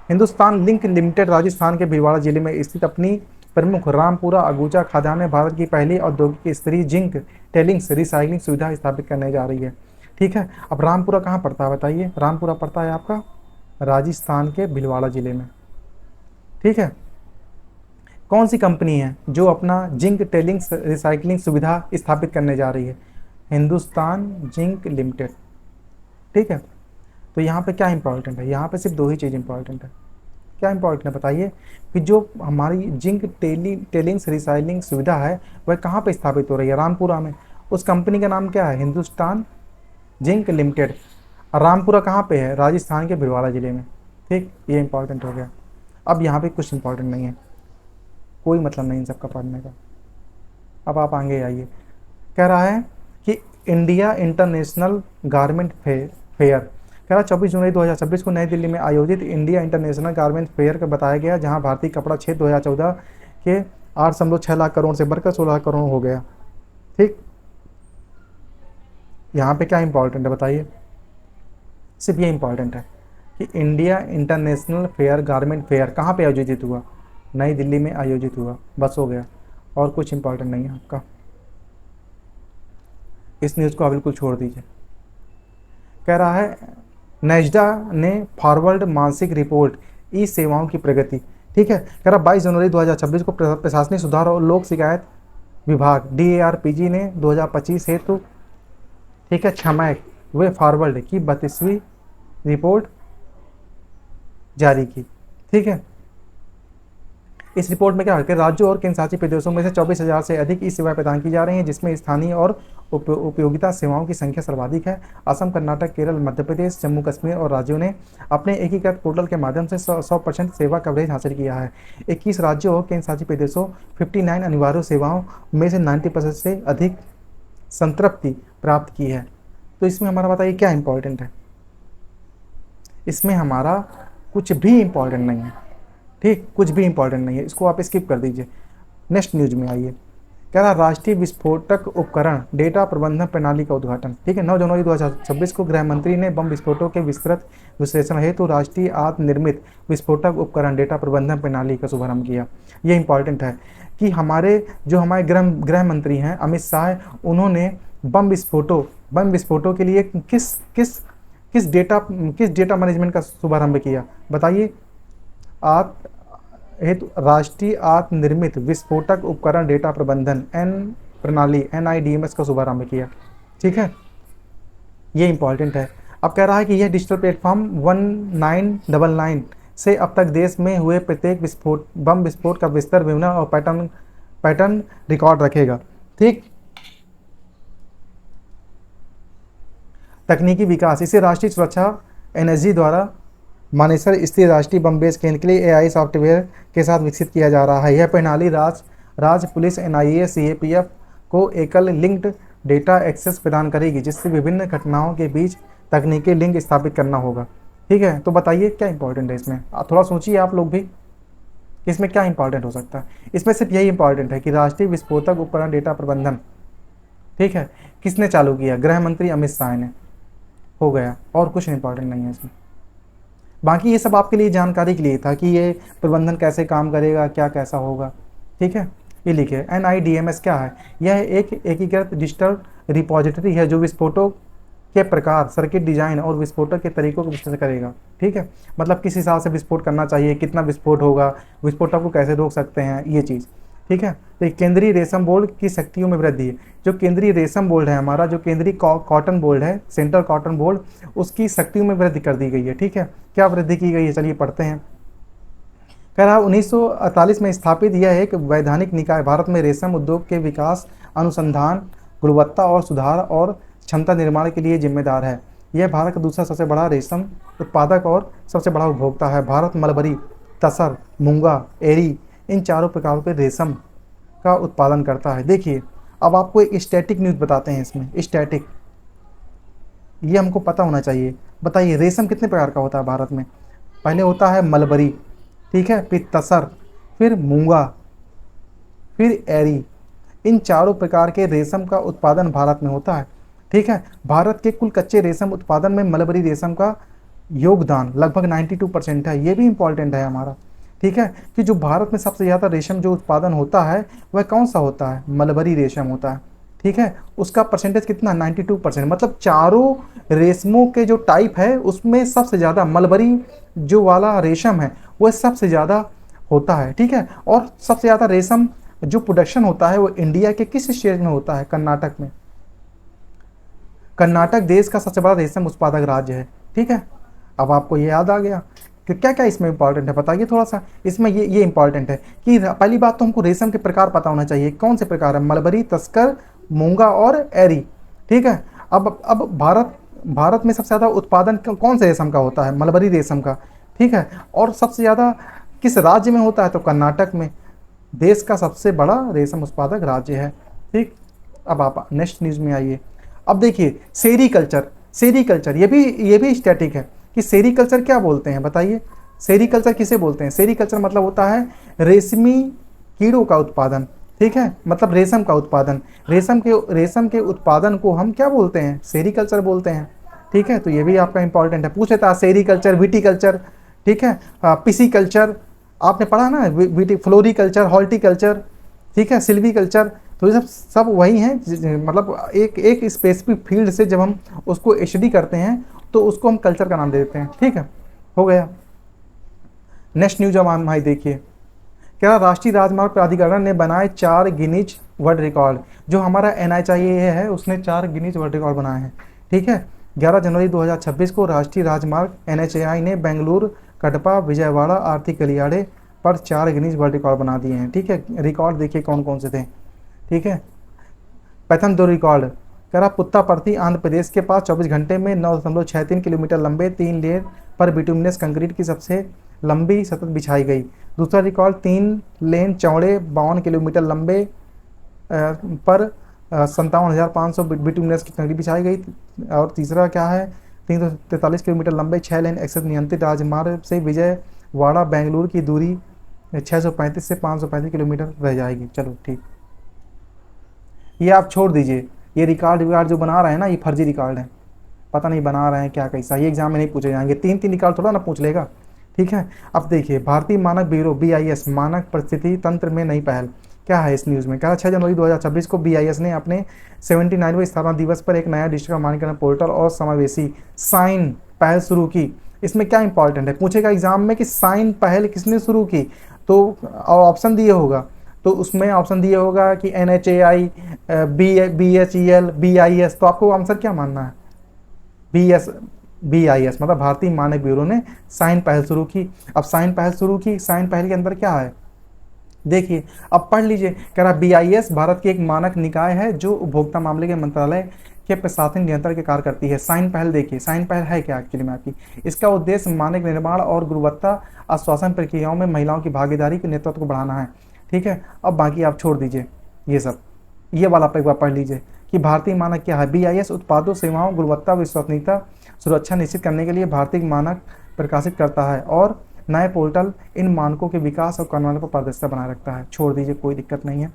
हिंदुस्तान लिंक लिमिटेड राजस्थान के भिलवाड़ा जिले में स्थित अपनी प्रमुख रामपुरा अगूचा खदान में भारत की पहली औद्योगिक स्तरीय जिंक टेलिंग्स रिसाइकलिंग सुविधा स्थापित करने जा रही है। ठीक है, अब रामपुरा कहाँ पड़ता है बताइए? रामपुरा पड़ता है आपका राजस्थान के भिलवाड़ा जिले में। ठीक है, कौन सी कंपनी है जो अपना जिंक टेलिंग्स रिसाइकलिंग सुविधा स्थापित करने जा रही है? Hindustan zinc limited. ठीक है, तो यहाँ पे क्या इंपॉर्टेंट है? यहाँ पे सिर्फ दो ही चीज़ इंपॉर्टेंट है। क्या इंपॉर्टेंट है बताइए? कि जो हमारी जिंक टेलिंग्स रिसाइकलिंग सुविधा है वह कहाँ पे स्थापित हो रही है? रामपुरा में। उस कंपनी का नाम क्या है? Hindustan zinc limited. रामपुरा कहाँ पे है? राजस्थान के भिलवाड़ा जिले में। ठीक, ये इंपॉर्टेंट हो गया। अब यहाँ पे कुछ इंपॉर्टेंट नहीं है, कोई मतलब नहीं इन सबका पढ़ने का। अब आप आगे आइए, कह रहा है कि इंडिया इंटरनेशनल गारमेंट फेयर, कह रहा 24 जनवरी 2026 को नई दिल्ली में आयोजित इंडिया इंटरनेशनल गारमेंट फेयर का बताया गया, जहां भारतीय कपड़ा क्षेत्र 2014 के 8.6 लाख करोड़ से बढ़कर 16 लाख करोड़ हो गया। ठीक, यहाँ पे क्या इंपॉर्टेंट है बताइए? सिर्फ ये इंपॉर्टेंट है कि India international fair garment fair कहाँ पे आयोजित हुआ? नई दिल्ली में आयोजित हुआ, बस हो गया, और कुछ इंपॉर्टेंट नहीं है आपका। इस न्यूज़ को बिल्कुल छोड़ दीजिए। कह रहा है नेस्डा ने फॉरवर्ड मासिक रिपोर्ट ई सेवाओं की प्रगति। ठीक है, कह रहा 22 जनवरी 2026 को प्रशासनिक सुधार और लोक शिकायत विभाग DARPG ने 2025 हेतु, ठीक है, छमायक वे फॉरवर्ड की 32वीं रिपोर्ट जारी की। ठीक है, इस रिपोर्ट में क्या है कि राज्यों और केंद्र शासित प्रदेशों में से 24,000 से अधिक ई सेवाएं प्रदान की जा रही हैं, जिसमें स्थानीय और उपयोगिता सेवाओं की संख्या सर्वाधिक है। असम, कर्नाटक, केरल, मध्य प्रदेश, जम्मू कश्मीर और राज्यों ने अपने एकीकृत पोर्टल के माध्यम से 100% सेवा कवरेज हासिल किया है। 21 राज्यों और केंद्र शासित प्रदेशों 59 अनिवार्य सेवाओं में से 90% से अधिक संतृप्ति प्राप्त की है। तो इसमें हमारा बताइए क्या इंपॉर्टेंट है? इसमें हमारा कुछ भी इंपॉर्टेंट नहीं है। ठीक, कुछ भी इंपॉर्टेंट नहीं है, इसको आप स्किप कर दीजिए। नेक्स्ट न्यूज में आइए, कह रहा राष्ट्रीय विस्फोटक उपकरण डेटा प्रबंधन प्रणाली का उद्घाटन। ठीक है, 9 जनवरी 2026 को गृह मंत्री ने बम विस्फोटों के विस्तृत विश्लेषण हेतु राष्ट्रीय आत्मनिर्मित विस्फोटक उपकरण डेटा प्रबंधन प्रणाली का शुभारंभ किया। ये इंपॉर्टेंट है कि हमारे गृह मंत्री हैं अमित शाह, उन्होंने बम विस्फोटों के लिए किस डेटा मैनेजमेंट का शुभारंभ किया बताइए? हेतु राष्ट्रीय आत्मनिर्मित विस्फोटक उपकरण डेटा प्रबंधन प्रणाली NIDMS का शुभारंभ किया। ठीक है, ये इंपॉर्टेंट है। अब कह रहा है कि यह डिजिटल प्लेटफॉर्म 1999 से अब तक देश में हुए प्रत्येक बम विस्फोट का विस्तार, विवरण और पैटर्न रिकॉर्ड रखेगा। ठीक, तकनीकी विकास, इसे राष्ट्रीय सुरक्षा एनएसजी द्वारा मानेसर स्थित राष्ट्रीय बम बेस केंद्र के लिए AI सॉफ्टवेयर के साथ विकसित किया जा रहा है। यह प्रणाली राज्य पुलिस, NIA, CAPF को एकल लिंक्ड डेटा एक्सेस प्रदान करेगी, जिससे विभिन्न घटनाओं के बीच तकनीकी लिंक स्थापित करना होगा। ठीक है, तो बताइए क्या इंपॉर्टेंट है इसमें? थोड़ा सोचिए आप लोग भी, इसमें क्या इंपॉर्टेंट हो सकता है? इसमें सिर्फ यही इंपॉर्टेंट है कि राष्ट्रीय विस्फोटक उपकरण डेटा प्रबंधन, ठीक है, किसने चालू किया? गृह मंत्री अमित शाह ने। हो गया, और कुछ इंपॉर्टेंट नहीं है इसमें। बाकी ये सब आपके लिए जानकारी के लिए था कि ये प्रबंधन कैसे काम करेगा, क्या कैसा होगा। ठीक है, ये लिखे NIDMS क्या है? यह एक एकीकृत डिजिटल रिपॉजिटरी है जो विस्फोटों के प्रकार, सर्किट डिजाइन और विस्फोटक के तरीकों को विश्लेषण करेगा। ठीक है, मतलब किस हिसाब से विस्फोट करना चाहिए, कितना विस्फोट होगा, विस्फोटक को कैसे रोक सकते हैं, ये चीज़। ठीक है, तो केंद्रीय रेशम बोर्ड की शक्तियों में वृद्धि है। जो केंद्रीय रेशम बोर्ड है हमारा, जो केंद्रीय कॉटन बोर्ड है, सेंट्रल कॉटन बोर्ड, उसकी शक्तियों में वृद्धि कर दी गई है। ठीक है, क्या वृद्धि की गई है, चलिए पढ़ते हैं। कह रहा 1948 में स्थापित यह एक वैधानिक निकाय भारत में रेशम उद्योग के विकास, अनुसंधान, गुणवत्ता और सुधार और क्षमता निर्माण के लिए जिम्मेदार है। यह भारत का दूसरा सबसे बड़ा रेशम उत्पादक और सबसे बड़ा उपभोक्ता है। भारत मलबरी, तसर, मूंगा, एरी इन चारों प्रकारों के रेशम का उत्पादन करता है। देखिए, अब आपको एक स्टैटिक न्यूज़ बताते हैं। इसमें स्टैटिक, ये हमको पता होना चाहिए। बताइए, रेशम कितने प्रकार का होता है भारत में? पहले होता है मलबरी, ठीक है, फिर तसर, फिर मूंगा, फिर एरी। इन चारों प्रकार के रेशम का उत्पादन भारत में होता है। ठीक है, भारत के कुल कच्चे रेशम उत्पादन में मलबरी रेशम का योगदान लगभग 92% है। ये भी इंपॉर्टेंट है हमारा। ठीक है, कि जो भारत में सबसे ज़्यादा रेशम जो उत्पादन होता है वह कौन सा होता है? मलबरी रेशम होता है। ठीक है, उसका परसेंटेज कितना? 92%। मतलब चारों रेशमों के जो टाइप है उसमें सबसे ज़्यादा मलबरी जो वाला रेशम है वह सबसे ज़्यादा होता है। ठीक है, और सबसे ज़्यादा रेशम जो प्रोडक्शन होता है वो इंडिया के किस स्टेट में होता है? कर्नाटक में। कर्नाटक देश का सबसे बड़ा रेशम उत्पादक राज्य है। ठीक है, अब आपको ये याद आ गया कि क्या क्या इसमें इंपॉर्टेंट है, बताइए थोड़ा सा। इसमें ये इंपॉर्टेंट है कि पहली बात तो हमको रेशम के प्रकार पता होना चाहिए। कौन से प्रकार है? मलबरी, तस्कर, मूंगा और एरी। ठीक है, अब भारत में सबसे ज़्यादा उत्पादन कौन से रेशम का होता है? मलबरी रेशम का। ठीक है, और सबसे ज़्यादा किस राज्य में होता है? तो कर्नाटक में। देश का सबसे बड़ा रेशम उत्पादक राज्य है। ठीक, अब आप नेक्स्ट न्यूज़ में आइए। अब देखिए, सेरीकल्चर। सेरीकल्चर ये भी स्टैटिक है कि सेरीकल्चर क्या बोलते हैं, बताइए। सेरीकल्चर किसे बोलते हैं? सेरीकल्चर मतलब होता है रेशमी कीड़ों का उत्पादन। ठीक है, मतलब रेशम का उत्पादन। रेशम के उत्पादन को हम क्या बोलते हैं? सेरीकल्चर बोलते हैं। ठीक है, तो ये भी आपका इंपॉर्टेंट है। पूछे था सेरीकल्चर, विटीकल्चर, ठीक है, पिसीकल्चर आपने पढ़ा ना, फ्लोरिकल्चर, हॉर्टिकल्चर, ठीक है, सिल्वीकल्चर। तो ये सब वही हैं। मतलब एक स्पेसिफिक फील्ड से जब हम उसको स्टडी करते हैं तो उसको हम कल्चर का नाम दे देते हैं। ठीक है, हो गया। नेक्स्ट न्यूज अब भाई देखिए, क्या राष्ट्रीय राजमार्ग प्राधिकरण ने बनाए 4 गिनीज वर्ल्ड रिकॉर्ड। जो हमारा NHIA है उसने 4 गिनीज वर्ल्ड रिकॉर्ड बनाए हैं। ठीक है, 11 जनवरी 2026 को राष्ट्रीय राजमार्ग NHAI ने बेंगलुरु, कटपा, विजयवाड़ा, आर्थिक गलियारे पर 4 गिनीज वर्ल्ड रिकॉर्ड बना दिए हैं। ठीक है, रिकॉर्ड देखिए कौन कौन से थे। ठीक है, प्रथम 2 रिकॉर्ड, कह रहा पुत्तापर्थी आंध्र प्रदेश के पास 24 घंटे में 9.63 किलोमीटर लंबे 3 लेन पर बिटुमिनस कंक्रीट की सबसे लंबी सतत बिछाई गई। दूसरा रिकॉर्ड 3 लेन चौड़े 52 किलोमीटर लंबे पर 57,500 बिटुमिनस की कंक्रीट बिछाई गई। और तीसरा क्या है? 343 किलोमीटर लंबे 6 लेन एक्सेस नियंत्रित राजमार्ग से विजयवाड़ा बेंगलुरु की दूरी 635 से 535 किलोमीटर रह जाएगी। चलो ठीक, ये आप छोड़ दीजिए। ये रिकॉर्ड जो बना रहे हैं ना, ये फर्जी रिकॉर्ड है। पता नहीं बना रहे हैं क्या कैसा, ये एग्जाम में नहीं पूछे जाएंगे। 3 रिकॉर्ड थोड़ा ना पूछ लेगा। ठीक है, अब देखिए, भारतीय मानक ब्यूरो BIS मानक परिस्थिति तंत्र में नई पहल क्या है इस न्यूज़ में। क्या 6 जनवरी 2026 को BIS ने अपने 79वें स्थापना दिवस पर एक नया डिजिटल मानकीकरण पोर्टल और समावेशी साइन पहल शुरू की। इसमें क्या इंपॉर्टेंट है, पूछेगा एग्जाम में कि साइन पहल किसने शुरू की। तो ऑप्शन दिए होगा, तो उसमें ऑप्शन दिए होगा कि NHAI, BHEL, BIS। तो आपको आंसर क्या मानना है? BIS मतलब भारतीय मानक ब्यूरो ने साइन पहल शुरू की। अब साइन पहल शुरू की, साइन पहल के अंदर क्या है देखिए, अब पढ़ लीजिए। कह रहा BIS भारत की एक मानक निकाय है जो उपभोक्ता मामले के मंत्रालय के प्रशासनिक नियंत्रण के कार्य करती है। साइन पहल देखिए, साइन पहल है क्या एक्चुअली में आपकी। इसका उद्देश्य मानक निर्माण और गुणवत्ता आश्वासन प्रक्रियाओं में महिलाओं की भागीदारी के नेतृत्व को बढ़ाना है। ठीक है, अब बाकी आप छोड़ दीजिए ये सब, ये वाला आप एक बार पढ़ लीजिए कि भारतीय मानक क्या है। BIS उत्पादों, सेवाओं, गुणवत्ता, विश्वसनीयता, सुरक्षा निश्चित करने के लिए भारतीय मानक प्रकाशित करता है और नए पोर्टल इन मानकों के विकास और कार्यान्वयन पर पारदर्शिता बनाए रखता है। छोड़ दीजिए, कोई दिक्कत नहीं है।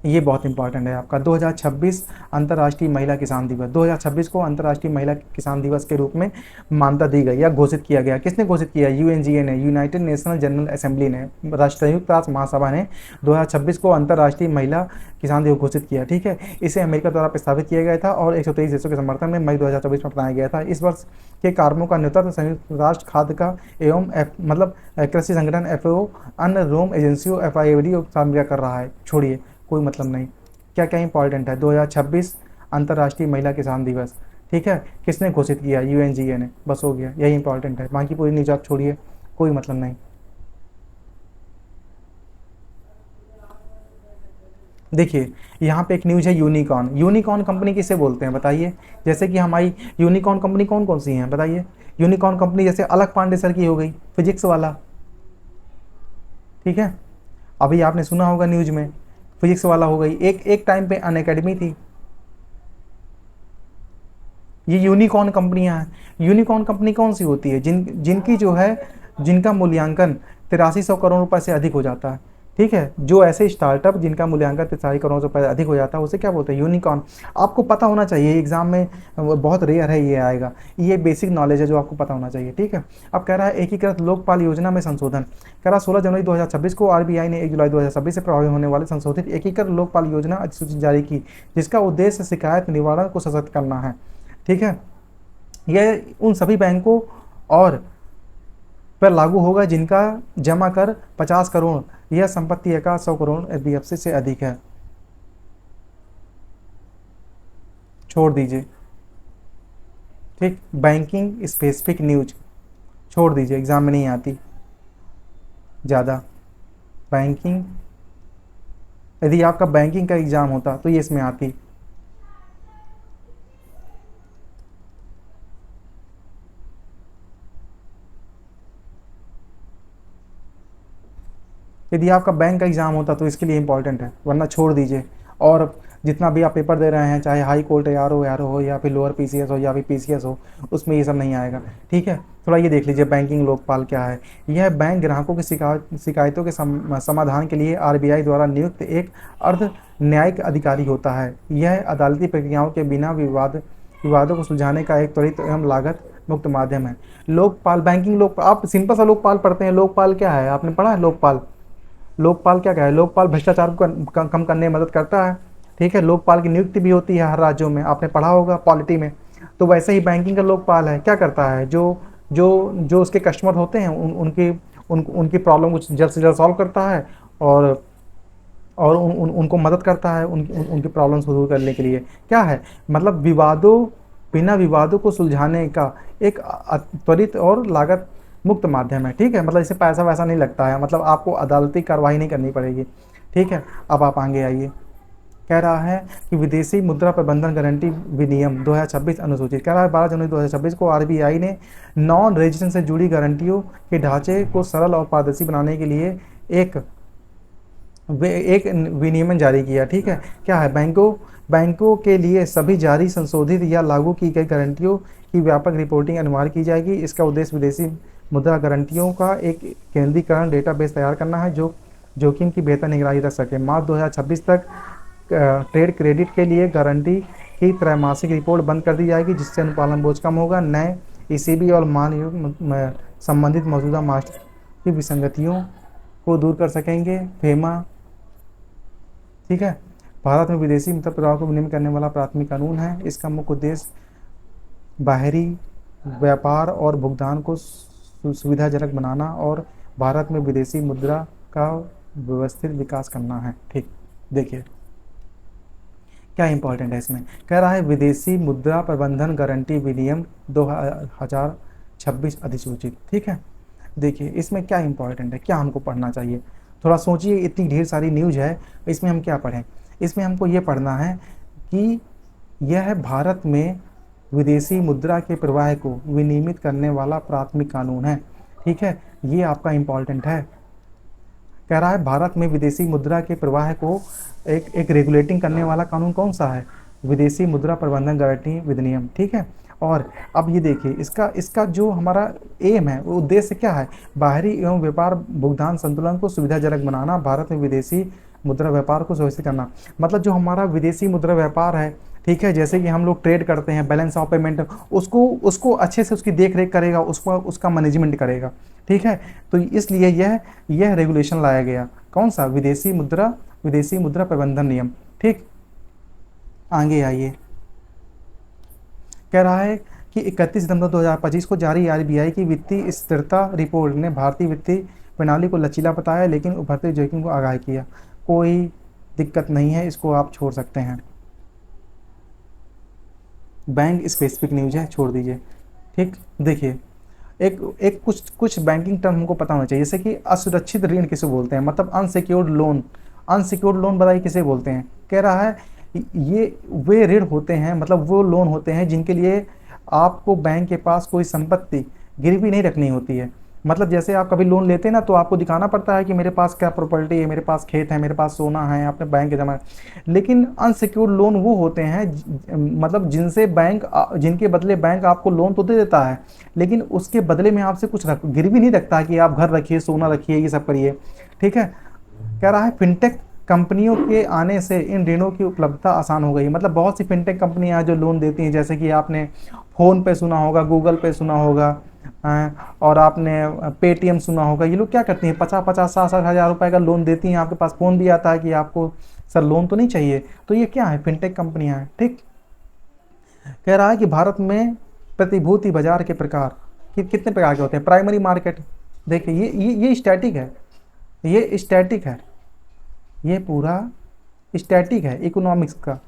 ये बहुत इंपॉर्टेंट है आपका 2026 अंतर्राष्ट्रीय महिला किसान दिवस। 2026 को अंतर्राष्ट्रीय महिला किसान दिवस के रूप में मान्यता दी गई या घोषित किया गया। किसने घोषित किया? UNGA ने, यूनाइटेड नेशनल जनरल असेंबली ने, संयुक्त राष्ट्र महासभा ने 2026 को अंतर्राष्ट्रीय महिला किसान दिवस घोषित किया। ठीक है, इसे अमेरिका द्वारा प्रस्तावित किया गया था और 123 देशों के समर्थन में मई 2024 में अपनाया गया था। इस वर्ष के कार्यक्रमों का नेतृत्व संयुक्त राष्ट्र खाद्य का एवं मतलब कृषि संगठन FAO, अन्य रोम एजेंसियों FIAD और अमेरिका कर रहा है। छोड़िए, कोई मतलब नहीं। क्या क्या इंपॉर्टेंट है? 2026 अंतर्राष्ट्रीय महिला किसान दिवस। ठीक है, किसने घोषित किया? UNGA ने। बस हो गया, यही इंपॉर्टेंट है। बाकी पूरी न्यूज आप छोड़िए, कोई मतलब नहीं। देखिए यहाँ पे एक न्यूज़ है यूनिकॉर्न। यूनिकॉर्न कंपनी किसे बोलते हैं बताइए? जैसे कि हमारी यूनिकॉर्न कंपनी कौन कौन सी हैं बताइए? यूनिकॉर्न कंपनी जैसे अलख पांडे सर की हो गई, फिजिक्स वाला, ठीक है। अभी आपने सुना होगा न्यूज में, फिजिक्स वाला हो गई। एक एक टाइम पे अनअकैडमी थी। ये यूनिकॉर्न कंपनियां हैं। यूनिकॉर्न कंपनी कौन सी होती है? जिनकी जो है, जिनका मूल्यांकन 8300 करोड़ रुपए से अधिक हो जाता है, ठीक है। जो ऐसे स्टार्टअप जिनका मूल्यांकन 83 करोड़ रुपए से अधिक हो जाता है उसे क्या बोलते हैं? यूनिकॉर्न। आपको पता होना चाहिए, एग्जाम में बहुत रेयर है ये आएगा। ये बेसिक नॉलेज है जो आपको पता होना चाहिए, ठीक है। अब कह रहा है एकीकृत लोकपाल योजना में संशोधन। कह रहा 16 जनवरी 2026 को आरबीआई ने 1 जुलाई 2026 से प्रभावी होने वाले संशोधित एकीकृत लोकपाल योजना अधिसूचना जारी की, जिसका उद्देश्य शिकायत निवारण को सशक्त करना है, ठीक है। यह उन सभी बैंकों और पर लागू होगा जिनका जमा कर 50 करोड़ या संपत्ति का 100 करोड़ एनबीएफसी से अधिक है। छोड़ दीजिए, ठीक। बैंकिंग स्पेसिफिक न्यूज छोड़ दीजिए, एग्जाम में नहीं आती ज़्यादा। बैंकिंग, यदि आपका बैंकिंग का एग्जाम होता तो ये इसमें आती। यदि आपका बैंक का एग्ज़ाम होता तो इसके लिए इंपॉर्टेंट है, वरना छोड़ दीजिए। और जितना भी आप पेपर दे रहे हैं, चाहे हाई कोर्ट आर ओ हो या फिर लोअर पीसीएस हो या फिर पीसीएस हो, उसमें ये सब नहीं आएगा, ठीक है। थोड़ा ये देख लीजिए बैंकिंग लोकपाल क्या है। यह बैंक ग्राहकों की शिकायतों के समाधान के लिए आरबीआई द्वारा नियुक्त एक अर्ध न्यायिक अधिकारी होता है। यह अदालती प्रक्रियाओं के बिना विवादों को सुलझाने का एक त्वरित एवं लागत मुक्त माध्यम है। लोकपाल, बैंकिंग लोकपाल, आप सिंपल सा लोकपाल पढ़ते हैं। लोकपाल क्या है आपने पढ़ा है? लोकपाल, लोकपाल क्या है? लोकपाल भ्रष्टाचार को कम करने में मदद करता है, ठीक है। लोकपाल की नियुक्ति भी होती है हर राज्यों में, आपने पढ़ा होगा पॉलिटी में। तो वैसे ही बैंकिंग का लोकपाल है, क्या करता है? जो जो जो उसके कस्टमर होते हैं उनकी प्रॉब्लम को जल्द से जल्द सॉल्व करता है, और उनको मदद करता है उनकी प्रॉब्लम्स को दूर करने के लिए। क्या है मतलब? बिना विवादों को सुलझाने का एक त्वरित और लागत मुक्त माध्यम है, ठीक है। मतलब इसे पैसा वैसा नहीं लगता है, मतलब आपको अदालती कार्रवाई नहीं करनी पड़ेगी, ठीक है। अब आप आगे आइए। कह रहा है कि विदेशी मुद्रा प्रबंधन गारंटी विनियम 2026 अनुसूचित। कह रहा है 12 जनवरी 2026 को आरबीआई ने नॉन रेजिडेंट से जुड़ी गारंटियों के ढांचे को सरल और पारदर्शी बनाने के लिए एक एक विनियमन जारी किया, ठीक है। क्या है? बैंकों के लिए सभी जारी, संशोधित या लागू की गई गारंटियों की व्यापक रिपोर्टिंग अनिवार्य की जाएगी। इसका उद्देश्य विदेशी मुद्रा गारंटियों का एक केंद्रीकरण डेटाबेस तैयार करना है जो जोखिम की बेहतर निगरानी रख सके। मार्च 2026 तक ट्रेड क्रेडिट के लिए गारंटी की त्रैमासिक रिपोर्ट बंद कर दी जाएगी, जिससे अनुपालन बोझ कम होगा। नए ईसीबी और संबंधित मौजूदा मास्टर की विसंगतियों को दूर कर सकेंगे। फेमा, ठीक है। भारत में विदेशी मुद्रा प्रवाह को विनियमित करने वाला प्राथमिक कानून है। इसका मुख्य उद्देश्य बाहरी व्यापार और भुगतान को सुविधाजनक बनाना और भारत में विदेशी मुद्रा का व्यवस्थित विकास करना है, ठीक। देखिए क्या इंपॉर्टेंट है इसमें। कह रहा है विदेशी मुद्रा प्रबंधन गारंटी विनियम 2026 अधिसूचित, ठीक है। देखिए इसमें क्या इंपॉर्टेंट है, क्या हमको पढ़ना चाहिए, थोड़ा सोचिए। इतनी ढेर सारी न्यूज़ है, इसमें हम क्या पढ़ें? इसमें हमको ये पढ़ना है कि यह भारत में विदेशी मुद्रा के प्रवाह को विनियमित करने वाला प्राथमिक कानून है, ठीक है। ये आपका इंपॉर्टेंट है। कह रहा है भारत में विदेशी मुद्रा के प्रवाह को एक रेगुलेटिंग करने वाला कानून कौन सा है? विदेशी मुद्रा प्रबंधन गारंटी विनियम, ठीक है। और अब ये देखिए इसका इसका जो हमारा एम है, वो उद्देश्य क्या है? बाहरी एवं व्यापार भुगतान संतुलन को सुविधाजनक बनाना, भारत में विदेशी मुद्रा व्यापार को सुव्यवस्थित करना। मतलब जो हमारा विदेशी मुद्रा व्यापार है, ठीक है, जैसे कि हम लोग ट्रेड करते हैं, बैलेंस ऑफ पेमेंट, उसको उसको अच्छे से उसकी देख रेख करेगा, उसको उसका मैनेजमेंट करेगा, ठीक है। तो इसलिए यह रेगुलेशन लाया गया, कौन सा? विदेशी मुद्रा प्रबंधन नियम, ठीक। आगे आइए। कह रहा है कि 31 सितंबर 2025 को जारी आरबीआई की वित्तीय स्थिरता रिपोर्ट ने भारतीय वित्तीय प्रणाली को लचीला बताया, लेकिन उभरते जोखिम को आगाह किया। कोई दिक्कत नहीं है, इसको आप छोड़ सकते हैं। बैंक स्पेसिफिक न्यूज है, छोड़ दीजिए, ठीक। देखिए एक कुछ बैंकिंग टर्म हमको पता होना चाहिए, जैसे कि असुरक्षित ऋण किसे बोलते हैं, मतलब अनसिक्योर्ड लोन। अनसिक्योर्ड लोन बताइए किसे बोलते हैं? कह रहा है ये वे ऋण होते हैं, मतलब वो लोन होते हैं जिनके लिए आपको बैंक के पास कोई संपत्ति गिरवी नहीं रखनी होती है। मतलब जैसे आप कभी लोन लेते हैं ना, तो आपको दिखाना पड़ता है कि मेरे पास क्या प्रॉपर्टी है, मेरे पास खेत है, मेरे पास सोना है, आपने बैंक जमा। लेकिन अनसिक्योर्ड लोन वो होते हैं मतलब जिनसे बैंक जिनके बदले बैंक आपको लोन तो दे देता है, लेकिन उसके बदले में आपसे कुछ गिरवी नहीं रखता कि आप घर रखिए, सोना रखिए, ये सब करिए। ठीक है। कह रहा है फिनटेक कंपनियों के आने से इन ऋणों की उपलब्धता आसान हो गई। मतलब बहुत सी फिनटेक कंपनियां जो लोन देती हैं, जैसे कि आपने फोन पे सुना होगा, गूगल पे सुना होगा, और आपने पेटीएम सुना होगा। ये लोग क्या करती हैं, 50-50, 60-60 हज़ार रुपए का लोन देती हैं। आपके पास फोन भी आता है कि आपको सर लोन तो नहीं चाहिए। तो ये क्या है, फिनटेक कंपनियां हैं। ठीक। कह रहा है कि भारत में प्रतिभूति बाजार के प्रकार कितने प्रकार के होते हैं? प्राइमरी मार्केट, देखिए ये स्टैटिक है, ये स्टैटिक है, ये पूरा स्टैटिक है इकोनॉमिक्स का।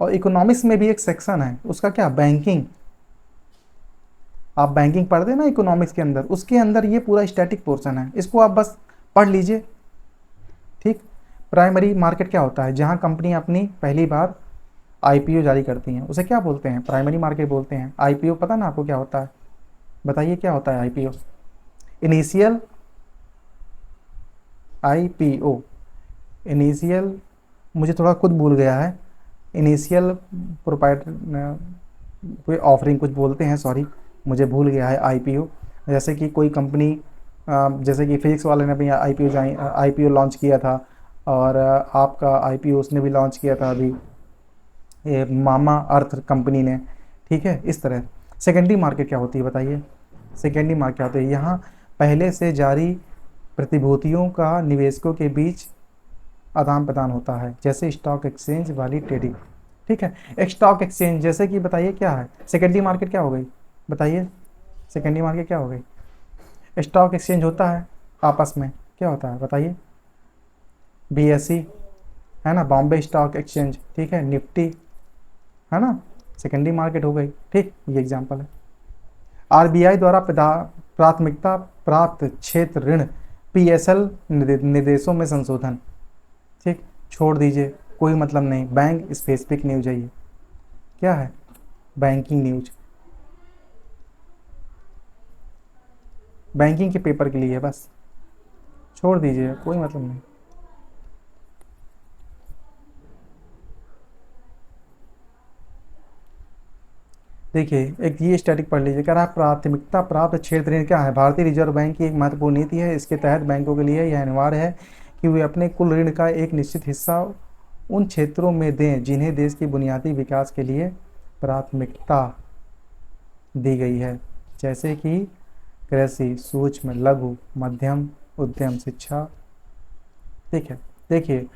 और इकोनॉमिक्स में भी एक सेक्शन है उसका, क्या, बैंकिंग। आप बैंकिंग पढ़ते हैं ना इकोनॉमिक्स के अंदर, उसके अंदर ये पूरा स्टैटिक पोर्शन है, इसको आप बस पढ़ लीजिए। ठीक। प्राइमरी मार्केट क्या होता है? जहां कंपनी अपनी पहली बार आईपीओ जारी करती हैं, उसे क्या बोलते हैं? प्राइमरी मार्केट बोलते हैं। आईपीओ पता ना आपको क्या होता है? बताइए क्या होता है आईपीओ? इनिशियल आईपीओ, इनिशियल, मुझे थोड़ा खुद भूल गया है, इनिशियल प्रोपाइटर कोई ऑफरिंग कुछ बोलते हैं, सॉरी मुझे भूल गया है आईपीओ। जैसे कि कोई कंपनी, जैसे कि फिजिक्स वाले ने भी आईपीओ लॉन्च किया था, और आपका आईपीओ उसने भी लॉन्च किया था अभी, ये मामा अर्थ कंपनी ने। ठीक है, इस तरह। सेकेंडरी मार्केट क्या होती है बताइए? सेकेंडरी मार्केट क्या होती है? यहाँ पहले से जारी प्रतिभूतियों का निवेशकों के बीच आदान प्रदान होता है, जैसे स्टॉक एक्सचेंज वाली ट्रेडिंग। ठीक है। एक स्टॉक एक्सचेंज, जैसे कि बताइए क्या है सेकेंडरी मार्केट? क्या हो गई बताइए? सेकेंडरी मार्केट क्या हो गई? स्टॉक एक्सचेंज होता है आपस में, क्या होता है बताइए? बीएसई है ना, बॉम्बे स्टॉक एक्सचेंज। ठीक है, निफ्टी है ना, सेकेंडरी मार्केट हो गई। ठीक, ये एग्जांपल है। आरबीआई द्वारा प्राथमिकता प्राप्त क्षेत्र ऋण पीएसएल निर्देशों में संशोधन। ठीक, छोड़ दीजिए, कोई मतलब नहीं। बैंक स्पेसिफिक न्यूज है ये, क्या है? बैंकिंग न्यूज, बैंकिंग के पेपर के लिए बस, छोड़ दीजिए, कोई मतलब नहीं। देखिए एक ये स्टैटिक पढ़ लीजिए। कह रहा है प्राथमिकता प्राप्त क्षेत्र ऋण क्या है? भारतीय रिजर्व बैंक की एक महत्वपूर्ण नीति है। इसके तहत बैंकों के लिए यह अनिवार्य है कि वे अपने कुल ऋण का एक निश्चित हिस्सा उन क्षेत्रों में दें जिन्हें देश के बुनियादी विकास के लिए प्राथमिकता दी गई है, जैसे कि कृषि, सूक्ष्म लघु मध्यम उद्यम, शिक्षा। ठीक है। देखिए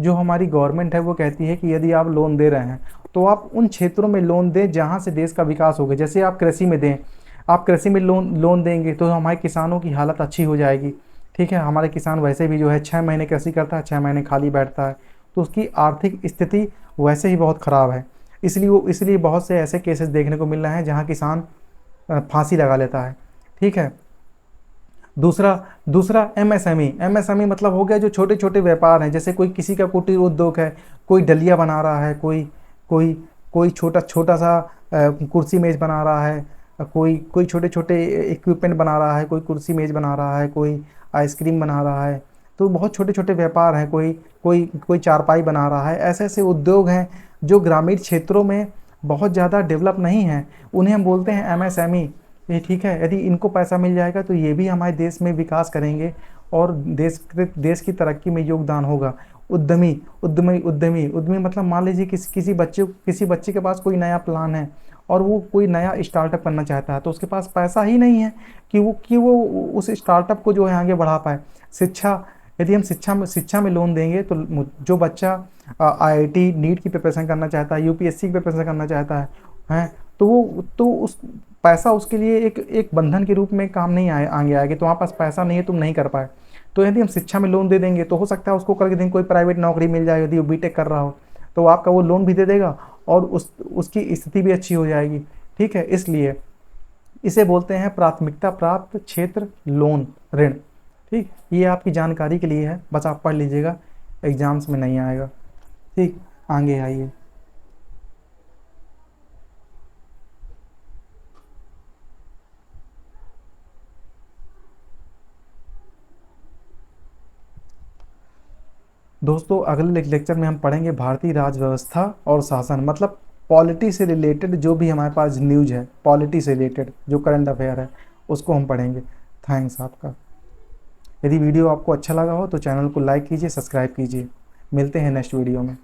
जो हमारी गवर्नमेंट है वो कहती है कि यदि आप लोन दे रहे हैं तो आप उन क्षेत्रों में लोन दें जहां से देश का विकास होगा। जैसे आप कृषि में दें, आप कृषि में लोन देंगे तो हमारे किसानों की हालत अच्छी हो जाएगी। ठीक है, हमारे किसान वैसे भी जो है 6 महीने कृषि करता है, 6 महीने खाली बैठता है, तो उसकी आर्थिक स्थिति वैसे ही बहुत ख़राब है। इसलिए बहुत से ऐसे केसेस देखने को मिल रहे हैं जहाँ किसान फांसी लगा लेता है। ठीक है। दूसरा दूसरा एमएसएमई। एमएसएमई मतलब हो गया जो छोटे छोटे व्यापार हैं, जैसे कोई किसी का कुटीर उद्योग है, कोई डलिया बना रहा है, कोई कोई कोई छोटा छोटा सा कुर्सी मेज बना रहा है, कोई कोई छोटे छोटे इक्विपमेंट बना रहा है, कोई कुर्सी मेज बना रहा है, कोई आइसक्रीम बना रहा है। तो बहुत छोटे छोटे व्यापार हैं, कोई कोई कोई चारपाई बना रहा है। ऐसे ऐसे उद्योग हैं जो ग्रामीण क्षेत्रों में बहुत ज़्यादा डेवलप नहीं हैं, उन्हें हम बोलते हैं एमएसएमई। ये ठीक है, यदि इनको पैसा मिल जाएगा तो ये भी हमारे देश में विकास करेंगे और देश की तरक्की में योगदान होगा। उद्यमी उद्यमी उद्यमी उद्यमी मतलब मान लीजिए किसी बच्चे के पास कोई नया प्लान है और वो कोई नया स्टार्टअप करना चाहता है, तो उसके पास पैसा ही नहीं है कि वो उस स्टार्टअप को जो है आगे बढ़ा पाए। शिक्षा, यदि हम शिक्षा में लोन देंगे तो जो बच्चा आईआईटी नीट की प्रिपरेशन करना चाहता है, यूपीएससी की प्रिपरेशन करना चाहता है, हैं, तो उस पैसा उसके लिए एक बंधन के रूप में काम नहीं आगे आएगा। तो वहाँ पास पैसा नहीं है, तुम नहीं कर पाए। तो यदि हम शिक्षा में लोन दे देंगे तो हो सकता है उसको कल के दिन कोई प्राइवेट नौकरी मिल जाए, यदि वो बीटेक कर रहा हो तो आपका वो लोन भी दे देगा और उसकी स्थिति भी अच्छी हो जाएगी। ठीक है, इसलिए इसे बोलते हैं प्राथमिकता प्राप्त क्षेत्र लोन ऋण। ठीक, ये आपकी जानकारी के लिए है, बस आप पढ़ लीजिएगा, एग्जाम्स में नहीं आएगा। ठीक, आगे आइए। दोस्तों अगले लेक्चर में हम पढ़ेंगे भारतीय राज व्यवस्था और शासन, मतलब पॉलिटी से रिलेटेड जो भी हमारे पास न्यूज है, पॉलिटी से रिलेटेड जो करंट अफेयर है उसको हम पढ़ेंगे। थैंक्स आपका। यदि वीडियो आपको अच्छा लगा हो तो चैनल को लाइक कीजिए, सब्सक्राइब कीजिए। मिलते हैं नेक्स्ट वीडियो में।